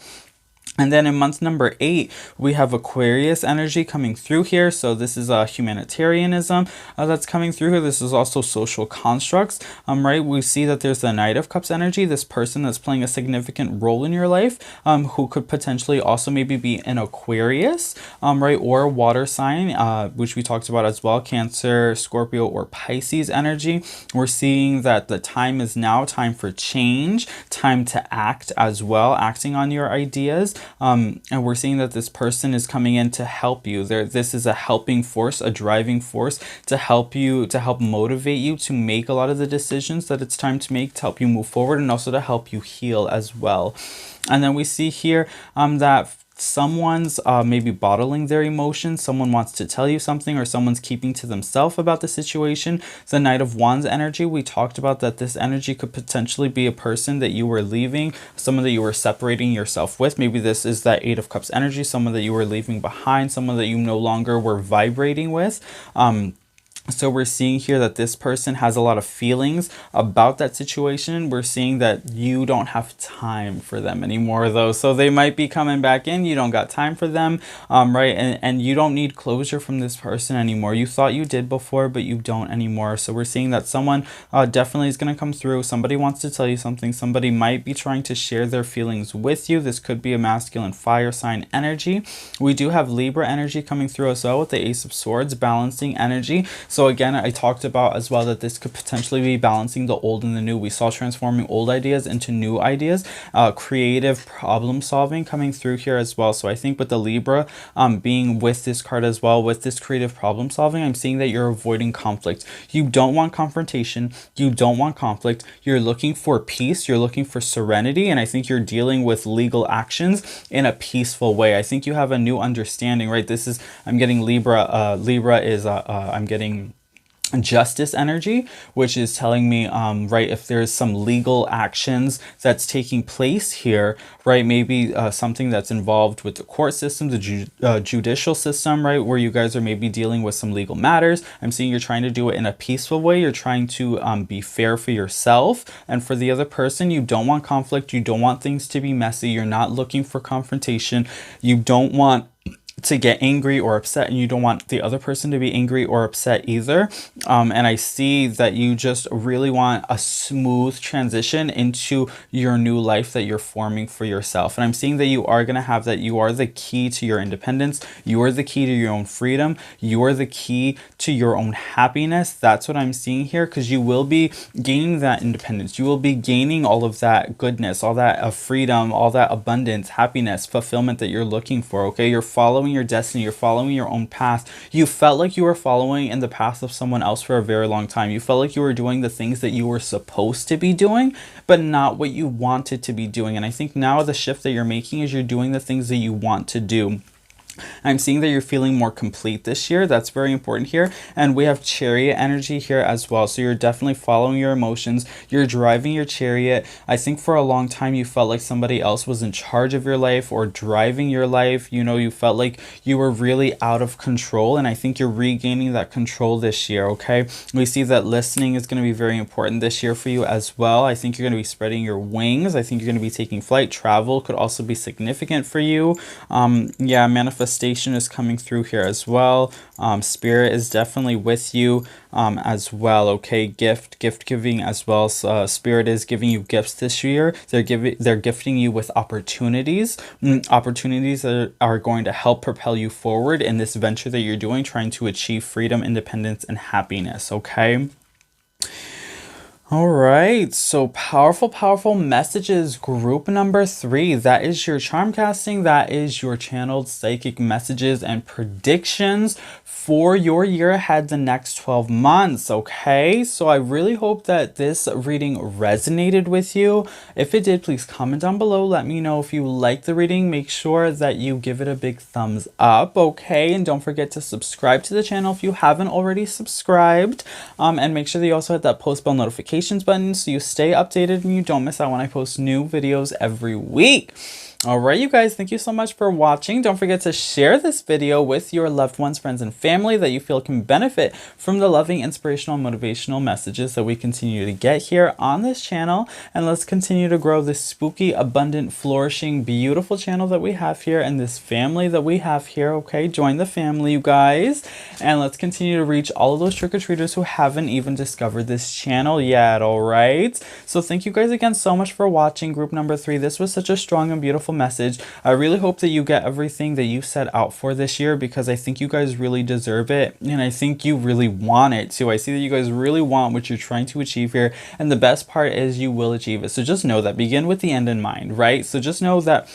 And then in month number 8, we have Aquarius energy coming through here. So this is a humanitarianism that's coming through here. This is also social constructs, right? We see that there's the Knight of Cups energy, this person that's playing a significant role in your life, who could potentially also maybe be an Aquarius, right? Or a water sign, which we talked about as well, Cancer, Scorpio, or Pisces energy. We're seeing that the time is now, time for change, time to act as well, acting on your ideas. And we're seeing that this person is coming in to help you. This is a helping force, a driving force to help you, to help motivate you to make a lot of the decisions that it's time to make, to help you move forward, and also to help you heal as well. And then we see here that someone's maybe bottling their emotions. Someone wants to tell you something, or someone's keeping to themselves about the situation. The Knight of Wands energy, we talked about that this energy could potentially be a person that you were leaving, someone that you were separating yourself with. Maybe this is that 8 of Cups energy, someone that you were leaving behind, someone that you no longer were vibrating with. So we're seeing here that this person has a lot of feelings about that situation. We're seeing that you don't have time for them anymore, though. So they might be coming back in. You don't got time for them, right? And you don't need closure from this person anymore. You thought you did before, but you don't anymore. So we're seeing that someone definitely is going to come through. Somebody wants to tell you something. Somebody might be trying to share their feelings with you. This could be a masculine fire sign energy. We do have Libra energy coming through as well with the Ace of Swords, balancing energy. So again, I talked about as well that this could potentially be balancing the old and the new. We saw transforming old ideas into new ideas, creative problem solving coming through here as well. So I think with the Libra being with this card as well, with this creative problem solving, I'm seeing that you're avoiding conflict. You don't want confrontation. You don't want conflict. You're looking for peace. You're looking for serenity. And I think you're dealing with legal actions in a peaceful way. I think you have a new understanding, right? This is, I'm getting Libra. Libra is, I'm getting justice energy, which is telling me right, if there's some legal actions that's taking place here, right, maybe something that's involved with the court system, the judicial system, right, where you guys are maybe dealing with some legal matters. I'm seeing you're trying to do it in a peaceful way. You're trying to be fair for yourself and for the other person. You don't want conflict. You don't want things to be messy. You're not looking for confrontation. You don't want to get angry or upset, and you don't want the other person to be angry or upset either. And I see that you just really want a smooth transition into your new life that you're forming for yourself. And I'm seeing that you are going to have that. You are the key to your independence. You are the key to your own freedom. You are the key to your own happiness. That's what I'm seeing here, because you will be gaining that independence. You will be gaining all of that goodness, all that freedom, all that abundance, happiness, fulfillment that you're looking for. Okay, you're following your destiny. You're following your own path. You felt like you were following in the path of someone else for a very long time. You felt like you were doing the things that you were supposed to be doing, but not what you wanted to be doing. And I think now the shift that you're making is you're doing the things that you want to do. I'm seeing that you're feeling more complete this year. That's very important here. And we have Chariot energy here as well. So you're definitely following your emotions. You're driving your chariot. I think for a long time you felt like somebody else was in charge of your life or driving your life. You know, you felt like you were really out of control. And I think you're regaining that control this year, okay? We see that listening is going to be very important this year for you as well. I think you're going to be spreading your wings. I think you're going to be taking flight. Travel could also be significant for you. Yeah, manifestation is coming through here as well. Spirit is definitely with you as well. Okay, gift giving as well. So, Spirit is giving you gifts this year. They're gifting you with opportunities, opportunities that are going to help propel you forward in this venture that you're doing, trying to achieve freedom, independence, and happiness. Okay. All right, so powerful messages. Group number 3, that is your charm casting. That is your channeled psychic messages and predictions for your year ahead, the next 12 months. Okay, so I really hope that this reading resonated with you. If it did, please comment down below. Let me know if you like the reading. Make sure that you give it a big thumbs up. Okay, and don't forget to subscribe to the channel if you haven't already subscribed. And make sure that you also hit that post bell notifications button so you stay updated and you don't miss out when I post new videos every week. All right, you guys, thank you so much for watching. Don't forget to share this video with your loved ones, friends, and family that you feel can benefit from the loving, inspirational, motivational messages that we continue to get here on this channel. And let's continue to grow this spooky, abundant, flourishing, beautiful channel that we have here and this family that we have here. Okay, join the family, you guys. And let's continue to reach all of those trick-or-treaters who haven't even discovered this channel yet. All right, so thank you guys again so much for watching group number 3. This was such a strong and beautiful message. I really hope that you get everything that you set out for this year, because I think you guys really deserve it, and I think you really want it too. I see that you guys really want what you're trying to achieve here, and the best part is you will achieve it. So just know that. Begin with the end in mind, right? So just know that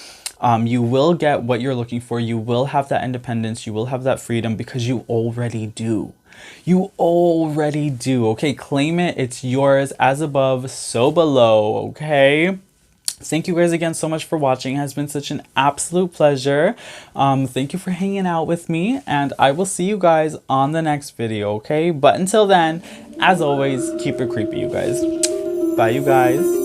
you will get what you're looking for. You will have that independence. You will have that freedom, because you already do. You already do. Okay, claim it. It's yours. As above, so below. Okay. Thank you guys again so much for watching. It has been such an absolute pleasure. Thank you for hanging out with me, and I will see you guys on the next video, okay? But until then, as always, keep it creepy, you guys. Bye, you guys.